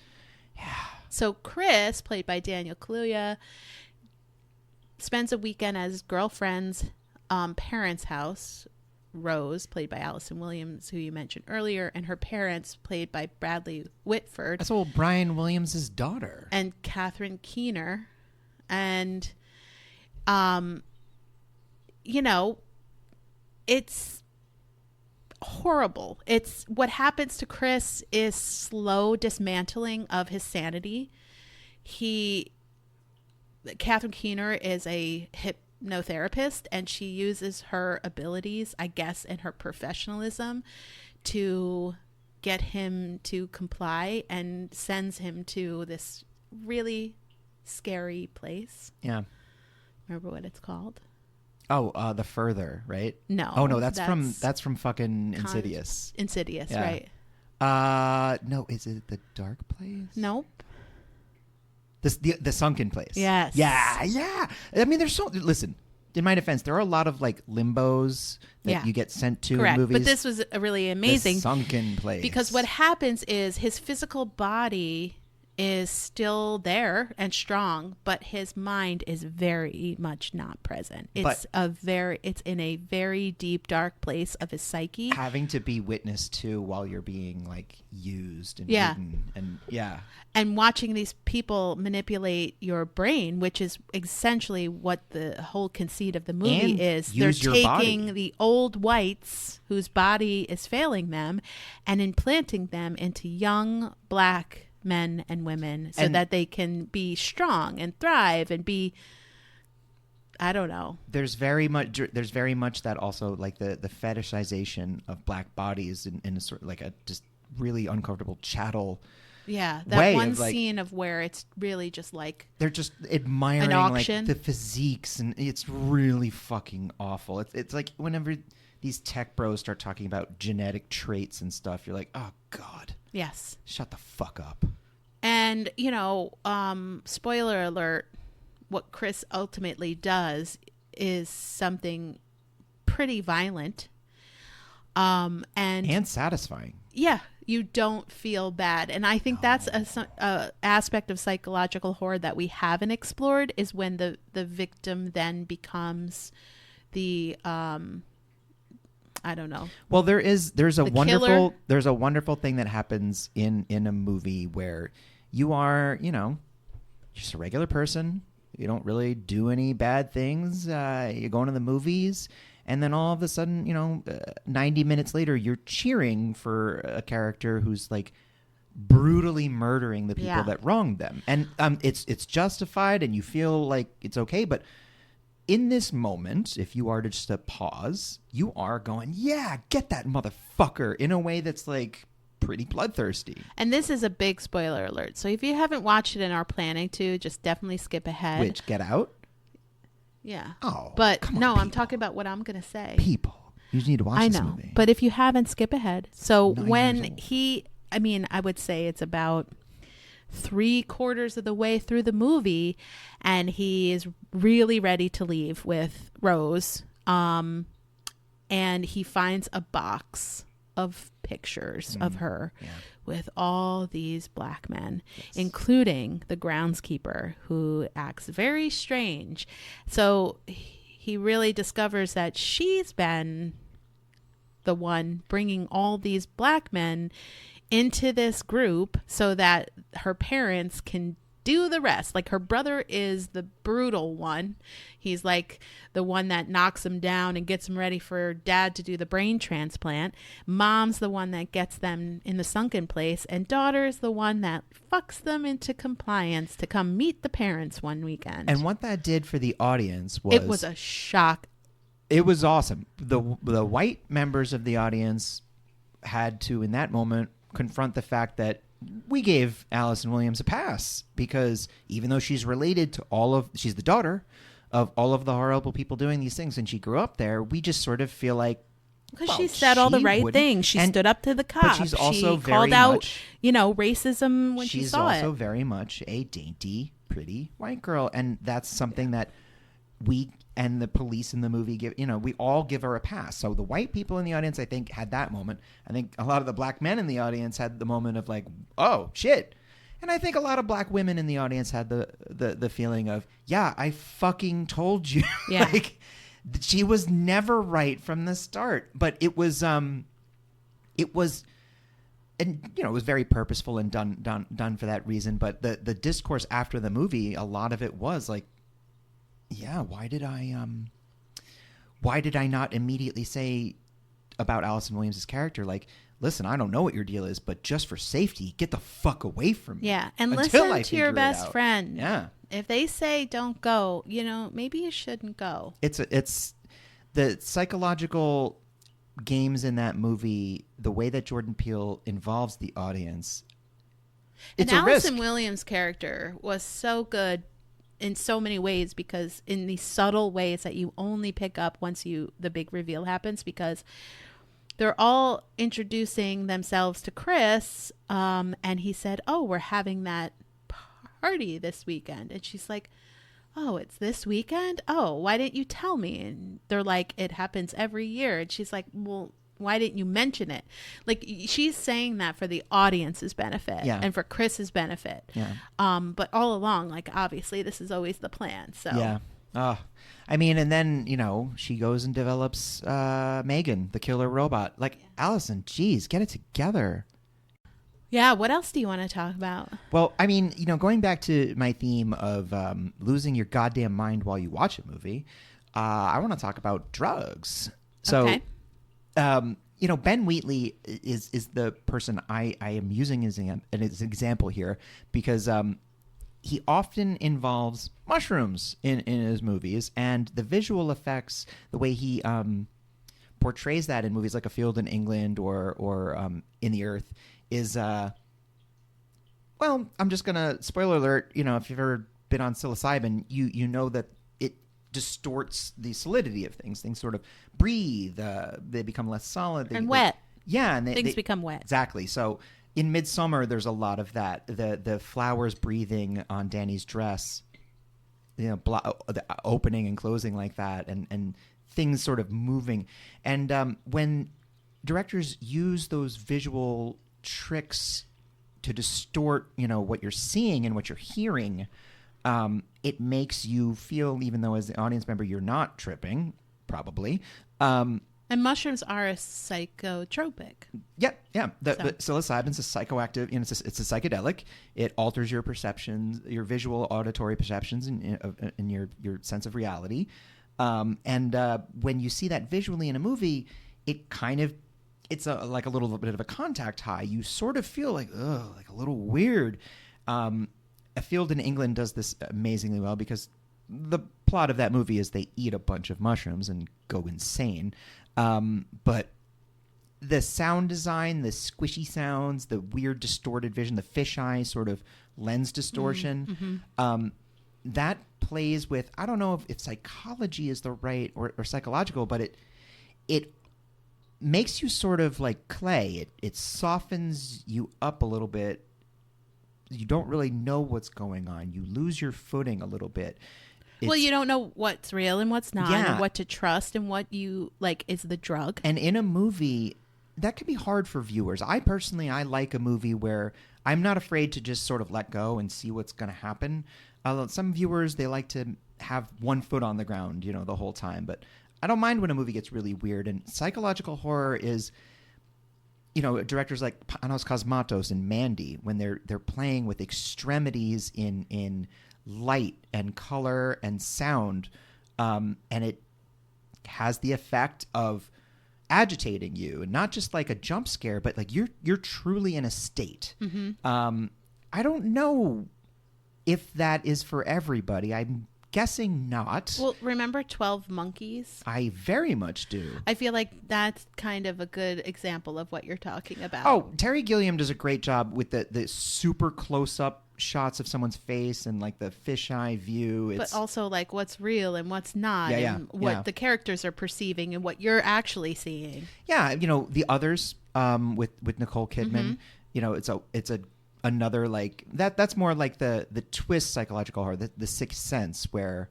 So Chris, played by Daniel Kaluuya, spends a weekend at his girlfriend's parents' house. Rose, played by Allison Williams, who you mentioned earlier, and her parents, played by Bradley Whitford. That's old Brian Williams' daughter. And Catherine Keener. And, it's horrible. It's what happens to Chris is slow dismantling of his sanity. Catherine Keener is a hypnotherapist, and she uses her abilities, I guess, and her professionalism to get him to comply, and sends him to this really scary place. Yeah. Remember what it's called? Oh, The Further, right? No. Oh no, that's from fucking Insidious. Insidious, yeah. Right? No, is it The Dark Place? Nope. The Sunken Place. Yes. Yeah. I mean, listen, in my defense, there are a lot of limbos that you get sent to Correct. in movies. But this was a really amazing. The Sunken Place. Because what happens is his physical body is still there and strong, but his mind is very much not present. It's in a very deep, dark place of his psyche. Having to be witnessed to while you're being used and beaten, and and watching these people manipulate your brain, which is essentially what the whole conceit of the movie and is. They're taking the old whites whose body is failing them and implanting them into young black men and women so that they can be strong and thrive and be, I don't know. There's very much that also the fetishization of black bodies in a sort of a just really uncomfortable chattel. Yeah, that one scene of where it's really just they're just admiring an auction. The physiques, and it's really fucking awful. It's like whenever these tech bros start talking about genetic traits and stuff, you're like, oh God. Yes. Shut the fuck up. And, spoiler alert, what Chris ultimately does is something pretty violent. And satisfying. Yeah, you don't feel bad. And I think that's a aspect of psychological horror that we haven't explored, is when the victim then becomes the I don't know. Well, there's a wonderful thing that happens in a movie where you are, just a regular person. You don't really do any bad things. You're going to the movies, and then all of a sudden, 90 minutes later, you're cheering for a character who's like brutally murdering the people that wronged them. And it's justified, and you feel like it's okay. But in this moment, if you are to just pause, you are going, yeah, get that motherfucker, in a way that's like pretty bloodthirsty. And this is a big spoiler alert. So if you haven't watched it and are planning to, just definitely skip ahead. Which, Get Out? Yeah. Oh, but come on, no, I'm people. talking about what I'm going to say. People. You just need to watch this I know, movie. but if you haven't, skip ahead. So 9 when years old. I would say it's about 3/4 of the way through the movie, and he is really ready to leave with Rose. And he finds a box of pictures of her with all these black men, including the groundskeeper, who acts very strange. So he really discovers that she's been the one bringing all these black men into this group so that her parents can do the rest. Like, her brother is the brutal one. He's like the one that knocks him down and gets him ready for dad to do the brain transplant. Mom's the one that gets them in the sunken place, and daughter is the one that fucks them into compliance to come meet the parents one weekend. And what that did for the audience was... It was a shock. It was awesome. The white members of the audience had to, in that moment, confront the fact that we gave Allison Williams a pass, because even though she's related to she's the daughter of all of the horrible people doing these things, and she grew up there, we just sort of feel like, because she said all the right things. She stood up to the cops. But she's also she called out, much, racism when she saw it. She's also very much a dainty, pretty white girl, and that's something that we and the police in the movie give. We all give her a pass. So the white people in the audience, I think, had that moment. I think a lot of the black men in the audience had the moment of like, oh shit. And I think a lot of black women in the audience had the feeling of, yeah, I fucking told you. Yeah. Like, she was never right from the start. But it was and it was very purposeful and done for that reason. But the discourse after the movie, a lot of it was like, yeah, why did I not immediately say about Allison Williams' character, like, listen, I don't know what your deal is, but just for safety, get the fuck away from me. Yeah, and until listen I to your figure it best out. friend. Yeah. If they say don't go, maybe you shouldn't go. It's the psychological games in that movie, the way that Jordan Peele involves the audience. It's and a Allison risk. Williams' character was so good in so many ways, because in these subtle ways that you only pick up once the big reveal happens, because they're all introducing themselves to Chris, and he said, oh, we're having that party this weekend. And she's like, oh, it's this weekend? Oh, why didn't you tell me? And they're like, it happens every year. And she's like, well, why didn't you mention it? Like, she's saying that for the audience's benefit and for Chris's benefit. Yeah. But all along, like, obviously this is always the plan. So Yeah. And then, she goes and develops Megan, the killer robot. Like, Allison, geez, get it together. Yeah, what else do you want to talk about? Well, going back to my theme of losing your goddamn mind while you watch a movie, I want to talk about drugs. So, Okay. Ben Wheatley is the person I am using as an example here, because he often involves mushrooms in his movies, and the visual effects, the way he portrays that in movies like A Field in England or In the Earth is, I'm just going to, spoiler alert, if you've ever been on psilocybin, you know that it distorts the solidity of things. Things sort of breathe, they become less solid. And wet. Yeah. And Things become wet. Exactly. So in Midsommar, there's a lot of that. The flowers breathing on Danny's dress, the opening and closing like that, and things sort of moving. And when directors use those visual tricks to distort, what you're seeing and what you're hearing, it makes you feel, even though as the audience member you're not tripping, probably, And mushrooms are a psychotropic. Yeah. The psilocybin's a psychoactive, it's a psychedelic. It alters your perceptions, your visual, auditory perceptions, and your sense of reality. And when you see that visually in a movie, it's like a little bit of a contact high. You sort of feel like a little weird. A Field in England does this amazingly well because the plot of that movie is they eat a bunch of mushrooms and go insane. But the sound design, the squishy sounds, the weird distorted vision, the fisheye sort of lens distortion, that plays with, I don't know if psychology is the right or psychological, but it makes you sort of like clay. It softens you up a little bit. You don't really know what's going on. You lose your footing a little bit. Well, you don't know what's real and what's not, Yeah. and what to trust and what you like is the drug. And in a movie, that can be hard for viewers. I like a movie where I'm not afraid to just sort of let go and see what's going to happen. Some viewers, they like to have one foot on the ground, the whole time. But I don't mind when a movie gets really weird. And psychological horror is, directors like Panos Cosmatos and Mandy, when they're playing with extremities in light and color and sound, and it has the effect of agitating you, and not just like a jump scare, but like you're truly in a state. I don't know if that is for everybody. I'm guessing not. Well, remember 12 Monkeys? I very much do. I feel like that's kind of a good example of what you're talking about. Oh, Terry Gilliam does a great job with the super close-up shots of someone's face and like the fisheye view. But also like what's real and what's not, and Yeah. what the characters are perceiving and what you're actually seeing. Yeah, The Others with Nicole Kidman. It's another like that's more like the twist psychological horror, the Sixth Sense, where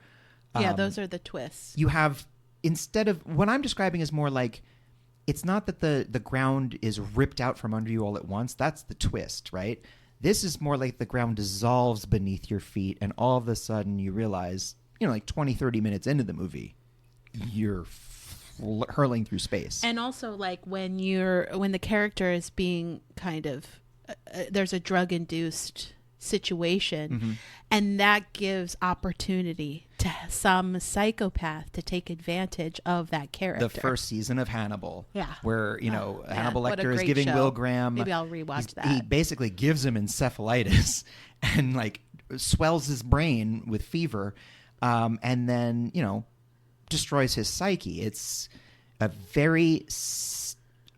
those are the twists. you have, instead of what I'm describing is more like, it's not that the ground is ripped out from under you all at once. That's the twist, right? This is more like the ground dissolves beneath your feet, and all of a sudden you realize, like 20, 30 minutes into the movie, you're hurling through space. And also like when the character is being kind of there's a drug-induced situation, and that gives opportunity to some psychopath to take advantage of that character. The first season of Hannibal, Yeah. where Hannibal what a Lecter is great giving show. Will Graham. Maybe I'll rewatch that. He basically gives him encephalitis and like swells his brain with fever, and then destroys his psyche. It's a very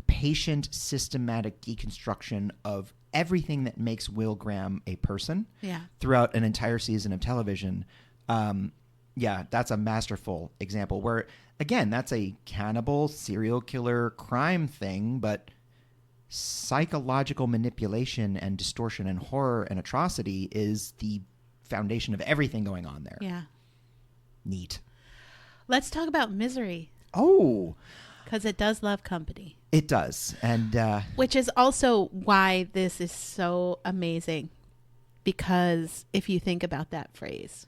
patient, systematic deconstruction of everything that makes Will Graham a person. Yeah. Throughout an entire season of television. That's a masterful example where, again, that's a cannibal, serial killer, crime thing, but psychological manipulation and distortion and horror and atrocity is the foundation of everything going on there. Yeah. Neat. Let's talk about Misery, Oh, because it does love company. it does. And Which is also why this is so amazing. Because if you think about that phrase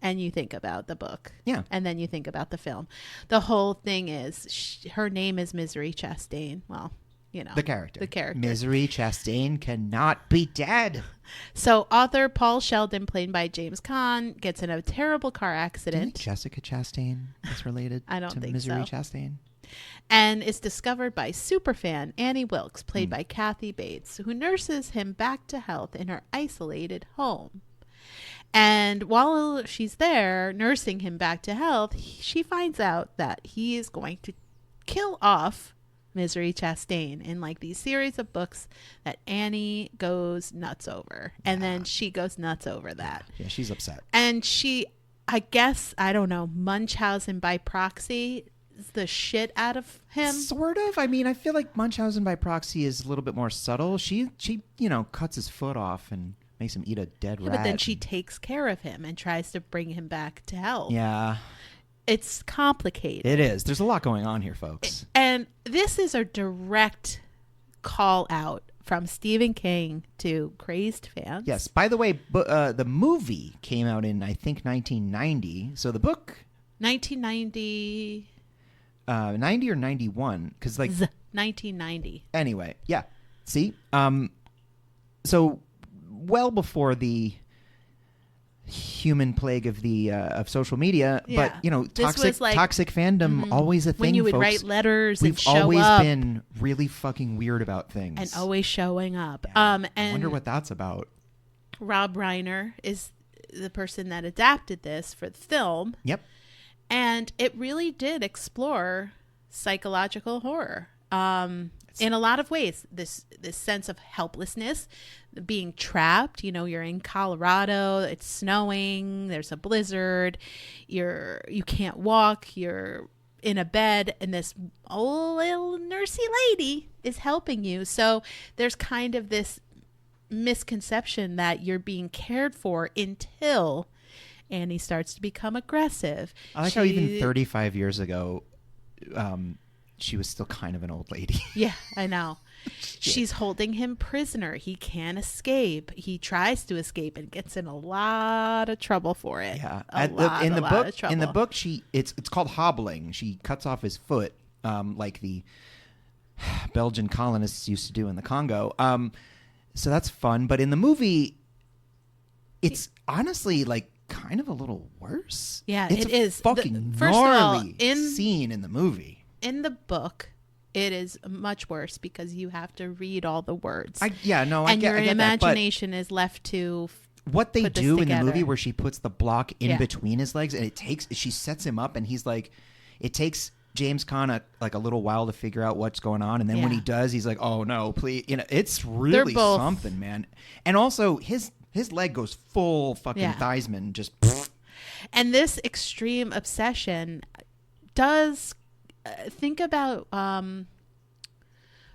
and you think about the book, Yeah. and then you think about the film, the whole thing is her name is Misery Chastain. Well, the character. The Misery Chastain cannot be dead. So author Paul Sheldon, played by James Caan, gets in a terrible car Do you accident think Jessica Chastain is related I don't to think Misery so. Chastain? and is discovered by superfan Annie Wilkes, played by Kathy Bates, who nurses him back to health in her isolated home. And while she's there nursing him back to health, she finds out that he is going to kill off Misery Chastain in like these series of books that Annie goes nuts over. And then she goes nuts over that. Yeah, she's upset. And she, I guess, I don't know, Munchausen by proxy the shit out of him. Sort of. I mean, I feel like Munchausen by proxy is a little bit more subtle. She cuts his foot off and makes him eat a dead rat. But then she takes care of him and tries to bring him back to health. Yeah. It's complicated. It is. There's a lot going on here, folks. And this is a direct call out from Stephen King to crazed fans. Yes. By the way, the movie came out in, I think, 1990. So the book... 1990... 90 or 91, because like 1990. Anyway, yeah. See, so well before the human plague of the of social media, Yeah. but you know, This was like- toxic fandom always a thing. When you would folks. write letters We've and show always up been really fucking weird about things, and always showing up. I And wonder what that's about. Rob Reiner is the person that adapted this for the film. Yep. And it really did explore psychological horror in a lot of ways. This sense of helplessness, being trapped. You know, you're in Colorado, it's snowing, there's a blizzard, you can't walk, you're in a bed, and this old little nursey lady is helping you. So there's kind of this misconception that you're being cared for until Annie starts to become aggressive. I like how even 35 years ago, she was still kind of an old lady. Yeah, I know. She's holding him prisoner. He can't escape. He tries to escape and gets in a lot of trouble for it. Yeah. In the book, it's called hobbling. She cuts off his foot, like the Belgian colonists used to do in the Congo. So that's fun. But in the movie, it's honestly like kind of a little worse. Yeah, it's it a is. fucking First of all, gnarly scene in the movie. In the book, it is much worse because you have to read all the words. I get your that, but imagination is left to what they put this do in the movie together. where she puts the block in Yeah. between his legs and she sets him up and he's like, it takes James Caan like a little while to figure out what's going on, and then when Yeah. he does, he's like, oh no, please, you know, it's really both- something, man. And also his leg goes full fucking Yeah. Theismann, just And this extreme obsession does think about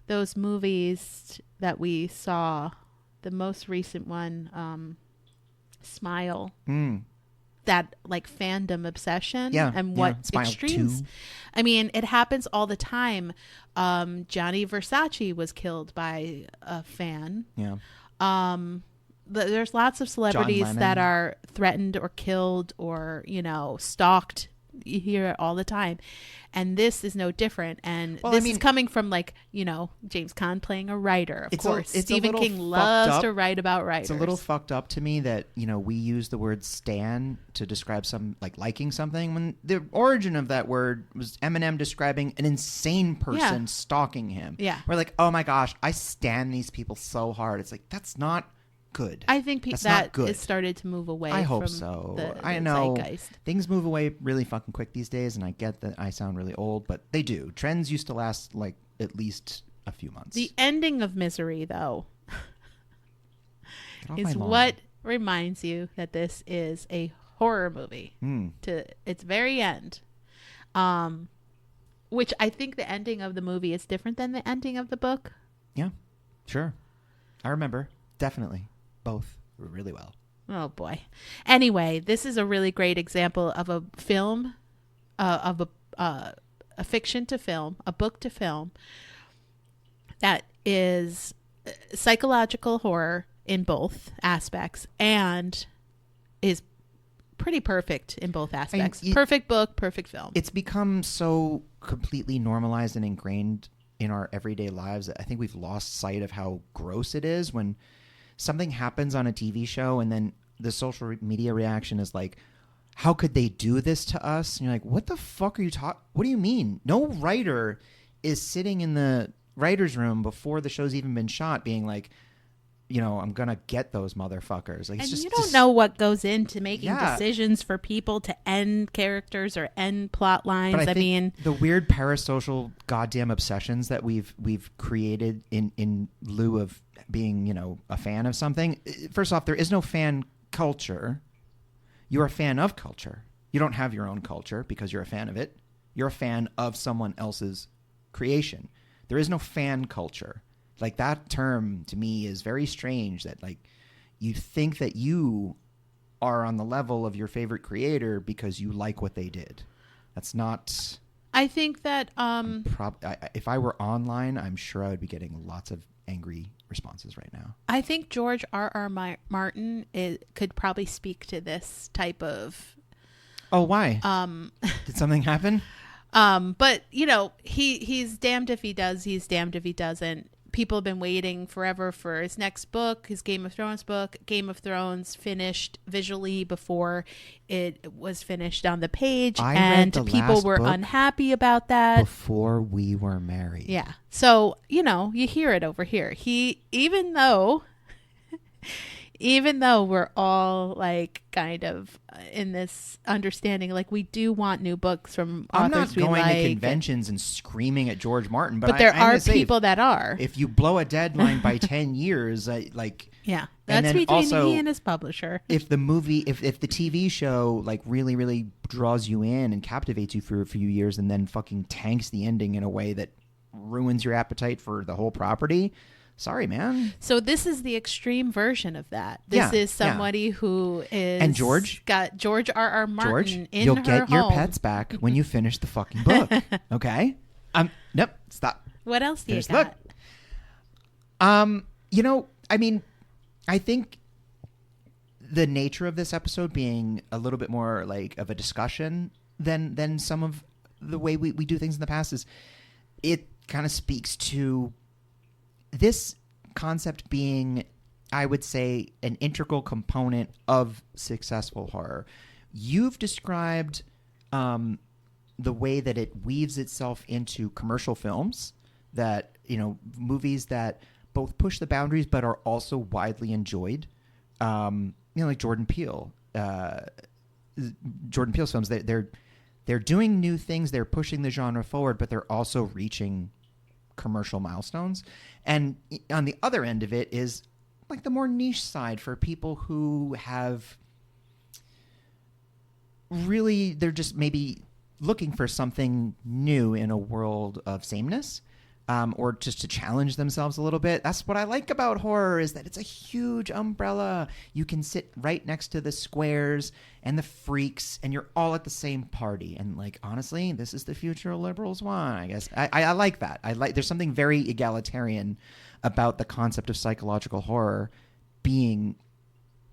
those movies that we saw. The most recent one, Smile. That like fandom obsession and what Smile extremes. 2. I mean, it happens all the time. Gianni Versace was killed by a fan. Yeah. There's lots of celebrities Lennon. that are threatened or killed or, you know, stalked. You hear it all the time. And this is no different. And Well, this I mean- is coming from, like, you know, James Caan playing a writer. Of It's course. a Stephen little King fucked loves up. to write about writers. It's a little fucked up to me that, you know, we use the word stan to describe some, like, liking something, when the origin of that word was Eminem describing an insane person Yeah. stalking him. Yeah. We're like, oh my gosh, I stan these people so hard. It's like, that's not good. I think That's that not good. it started to move away I hope from so. the I know zeitgeist. things move away really fucking quick these days, and I get that I sound really old, but they do. Trends used to last, like, at least a few months. The ending of Misery, though, Get off is my lawn. what reminds you that this is a horror movie to its very end. Which I think the ending of the movie is different than the ending of the book. Yeah, sure. I remember. Definitely. Both really well. Oh boy. Anyway, this is a really great example of a film, of a fiction to film, a book to film that is psychological horror in both aspects and is pretty perfect in both aspects. Perfect book, perfect film. It's become so completely normalized and ingrained in our everyday lives that I think we've lost sight of how gross it is when something happens on a TV show and then the social media reaction is like, how could they do this to us? And you're like, what the fuck are you talking? What do you mean? No writer is sitting in the writer's room before the show's even been shot being like, you know, I'm going to get those motherfuckers. Like, it's and just, you don't know what goes into making Yeah. decisions for people to end characters or end plot lines. But I think mean, the weird parasocial goddamn obsessions that we've created in lieu of being, you know, a fan of something. First off, there is no fan culture. You're a fan of culture. You don't have your own culture because you're a fan of it. You're a fan of someone else's creation. There is no fan culture. Like, that term to me is very strange, that like you think that you are on the level of your favorite creator because you like what they did. That's not. I think that If I were online, I'm sure I would be getting lots of angry responses right now. I think George R.R. Martin could probably speak to this type of Oh, why? Did something happen? But he's damned if he does, he's damned if he doesn't. People have been waiting forever for his next book, his Game of Thrones book. Game of Thrones finished visually before it was finished on the page, and people were unhappy about that. Before we were married. Yeah. So, you hear it over here. Even though we're all like kind of in this understanding, like we do want new books from authors we like. I'm not going to conventions and screaming at George Martin, but there are people that are. If you blow a deadline by 10 years, yeah, that's between he and his publisher. If the movie, if the TV show like really, really draws you in and captivates you for a few years, and then fucking tanks the ending in a way that ruins your appetite for the whole property. Sorry, man. So this is the extreme version of that. This is somebody who is... And George? Got George R.R. Martin George, in you'll her get your home. pets back when you finish the fucking book. Okay? Nope. Stop. What else do you got? I think the nature of this episode being a little bit more like of a discussion than some of the way we do things in the past is it kind of speaks to this concept being, I would say, an integral component of successful horror. You've described the way that it weaves itself into commercial films, that, movies that both push the boundaries but are also widely enjoyed. Like Jordan Peele. Jordan Peele's films, they're doing new things, they're pushing the genre forward, but they're also reaching commercial milestones. And on the other end of it is like the more niche side for people who have really, they're just maybe looking for something new in a world of sameness, or just to challenge themselves a little bit. That's what I like about horror, is that it's a huge umbrella. You can sit right next to the squares and the freaks, and you're all at the same party. And like, honestly, this is the future liberals want, I guess. I like that. There's something very egalitarian about the concept of psychological horror being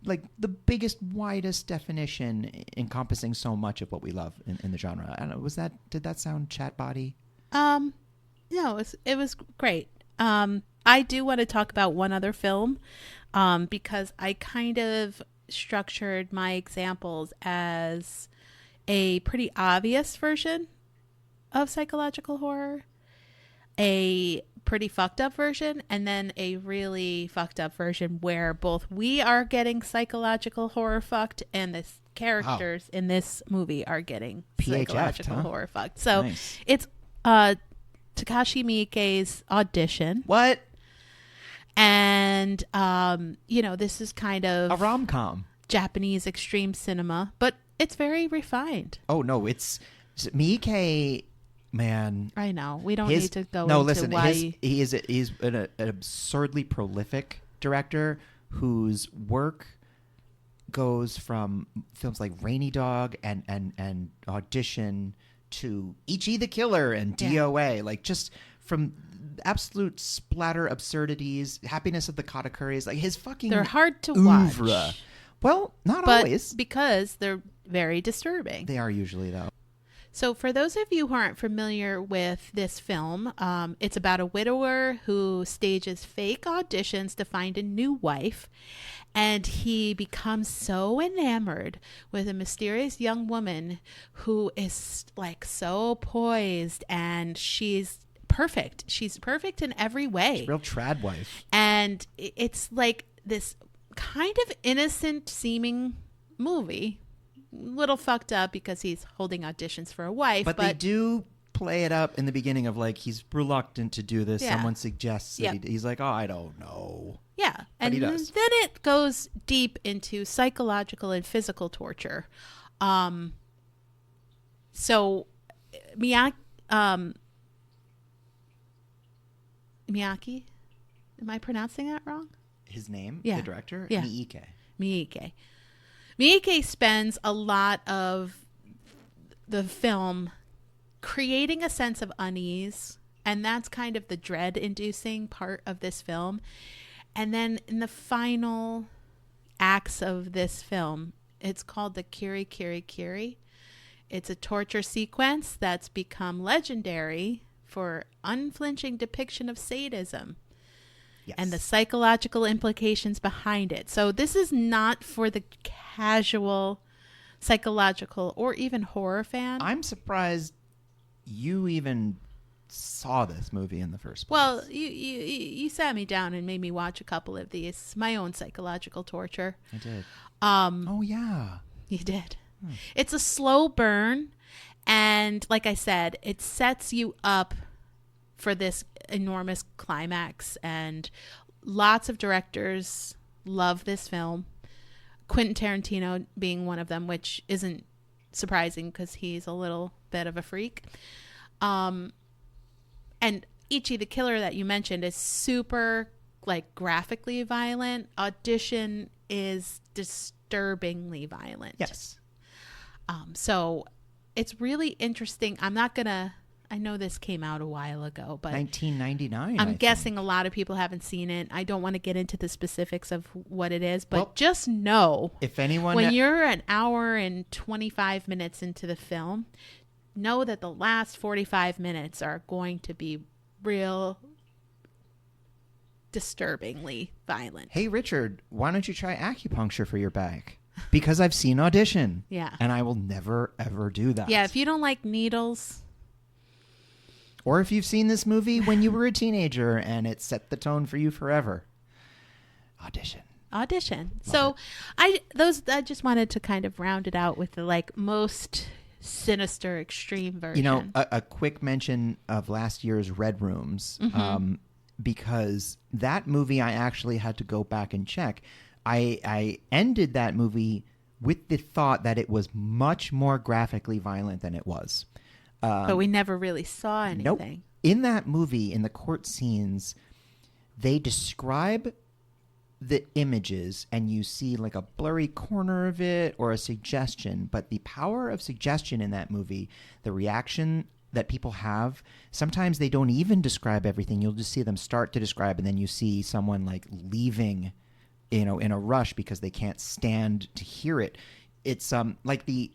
like the biggest, widest definition, encompassing so much of what we love in the genre. I don't know, did that sound chat body? No, it was great. I do want to talk about one other film, because I kind of structured my examples as a pretty obvious version of psychological horror, a pretty fucked up version, and then a really fucked up version where both we are getting psychological horror fucked and the characters in this movie are getting psychological horror fucked. So nice. It's Takashi Miike's Audition. What? And, this is kind of... a rom-com. Japanese extreme cinema, but it's very refined. Oh, no, it's... Miike, man... I know. We don't need to go into why... He's an absurdly prolific director whose work goes from films like Rainy Dog and Audition to Ichi the Killer and DOA. Yeah. Like, just from absolute splatter absurdities, Happiness of the Katakuris, like his fucking they're hard to oeuvre. Watch. Well, not always. Because they're very disturbing. They are usually, though. So for those of you who aren't familiar with this film, it's about a widower who stages fake auditions to find a new wife. And he becomes so enamored with a mysterious young woman who is like so poised, and she's perfect. She's perfect in every way. She's a real trad wife. And it's like this kind of innocent seeming movie. Little fucked up because he's holding auditions for a wife. But they do play it up in the beginning of like, he's reluctant to do this. Yeah. Someone suggests that he's like, oh, I don't know. Yeah. But and then it goes deep into psychological and physical torture. So Miyake, am I pronouncing that wrong? His name? Yeah. The director? Yeah. Miike. Miike spends a lot of the film creating a sense of unease, and that's kind of the dread-inducing part of this film. And then in the final acts of this film, it's called the Kiri Kiri Kiri. It's a torture sequence that's become legendary for unflinching depiction of sadism. Yes. And the psychological implications behind it. So this is not for the casual psychological or even horror fan. I'm surprised you even saw this movie in the first place. Well, you sat me down and made me watch a couple of these. My own psychological torture. I did. Oh yeah. You did. It's a slow burn, and like I said, it sets you up for this enormous climax, and lots of directors love this film. Quentin Tarantino being one of them, which isn't surprising because he's a little bit of a freak. And Ichi the Killer that you mentioned is super like graphically violent. Audition is disturbingly violent. Yes. So it's really interesting. I know this came out a while ago, but 1999. I'm guessing a lot of people haven't seen it. I don't want to get into the specifics of what it is, but just know if anyone, when you're an hour and 25 minutes into the film, know that the last 45 minutes are going to be real disturbingly violent. Hey, Richard, why don't you try acupuncture for your back? Because I've seen Audition. Yeah. And I will never, ever do that. Yeah, if you don't like needles. Or if you've seen this movie when you were a teenager and it set the tone for you forever. Audition. So I just wanted to kind of round it out with the like most sinister extreme version. You know, a quick mention of last year's Red Rooms, because that movie I actually had to go back and check. I ended that movie with the thought that it was much more graphically violent than it was. But we never really saw anything. Nope. In that movie, in the court scenes, they describe the images and you see like a blurry corner of it or a suggestion. But the power of suggestion in that movie, the reaction that people have, sometimes they don't even describe everything. You'll just see them start to describe, and then you see someone like leaving, you know, in a rush because they can't stand to hear it. It's like the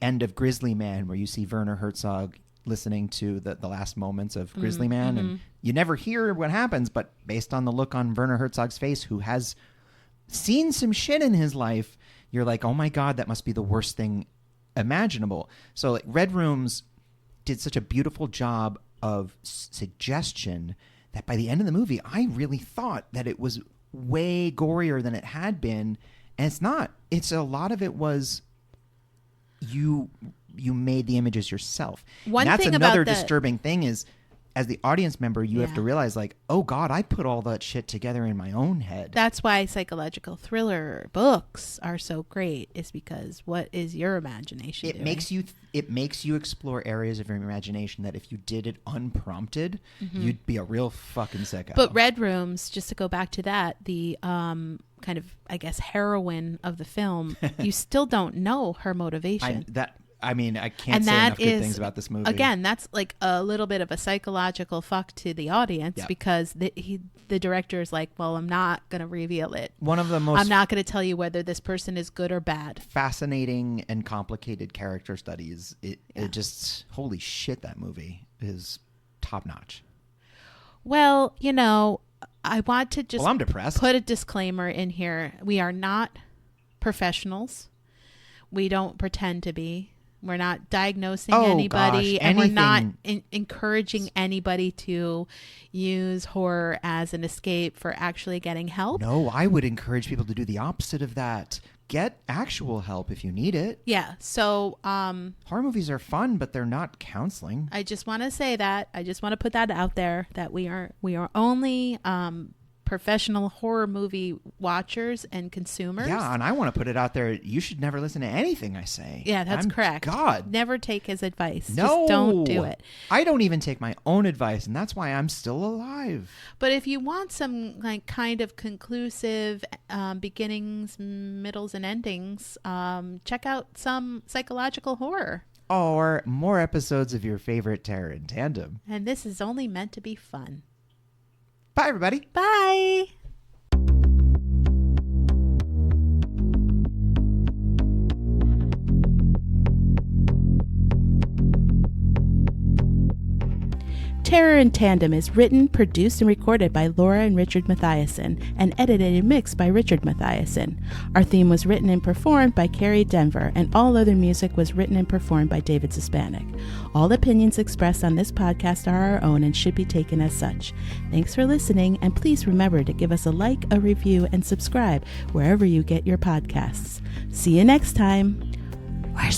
end of Grizzly Man, where you see Werner Herzog listening to the last moments of Grizzly Man, and you never hear what happens, but based on the look on Werner Herzog's face, who has seen some shit in his life, you're like, oh my God, that must be the worst thing imaginable. So like Red Rooms did such a beautiful job of suggestion that by the end of the movie, I really thought that it was way gorier than it had been, and it's not. It's a lot of it was you made the images yourself. One and that's thing another about disturbing thing is, as the audience member, you have to realize, like, oh God, I put all that shit together in my own head. That's why psychological thriller books are so great, is because what is your imagination doing? It makes you explore areas of your imagination that if you did it unprompted, you'd be a real fucking sicko. But Red Rooms, just to go back to that, the kind of, I guess, heroine of the film, you still don't know her motivation. I can't say enough good things about this movie. Again, that's like a little bit of a psychological fuck to the audience, because the director is like, well, I'm not going to reveal it. I'm not going to tell you whether this person is good or bad. Fascinating and complicated character studies. It just, holy shit, that movie is top notch. Well, you know, I want to just I'm depressed. Put a disclaimer in here. We are not professionals. We don't pretend to be. We're not diagnosing anybody, and we're not encouraging anybody to use horror as an escape for actually getting help. No, I would encourage people to do the opposite of that. Get actual help if you need it. Yeah. So horror movies are fun, but they're not counseling. I just want to say that. I just want to put that out there, that we are only professional horror movie watchers and consumers. Yeah, and I want to put it out there. You should never listen to anything I say. Yeah, that's correct. God. Never take his advice. No. Just don't do it. I don't even take my own advice, and that's why I'm still alive. But if you want some like kind of conclusive beginnings, middles, and endings, check out some psychological horror. Or more episodes of your favorite Terror in Tandem. And this is only meant to be fun. Bye, everybody. Bye. Terror in Tandem is written, produced, and recorded by Laura and Richard Mathiasen, and edited and mixed by Richard Mathiasen. Our theme was written and performed by Carrie Denver, and all other music was written and performed by David Hispanic. All opinions expressed on this podcast are our own and should be taken as such. Thanks for listening, and please remember to give us a like, a review, and subscribe wherever you get your podcasts. See you next time. We're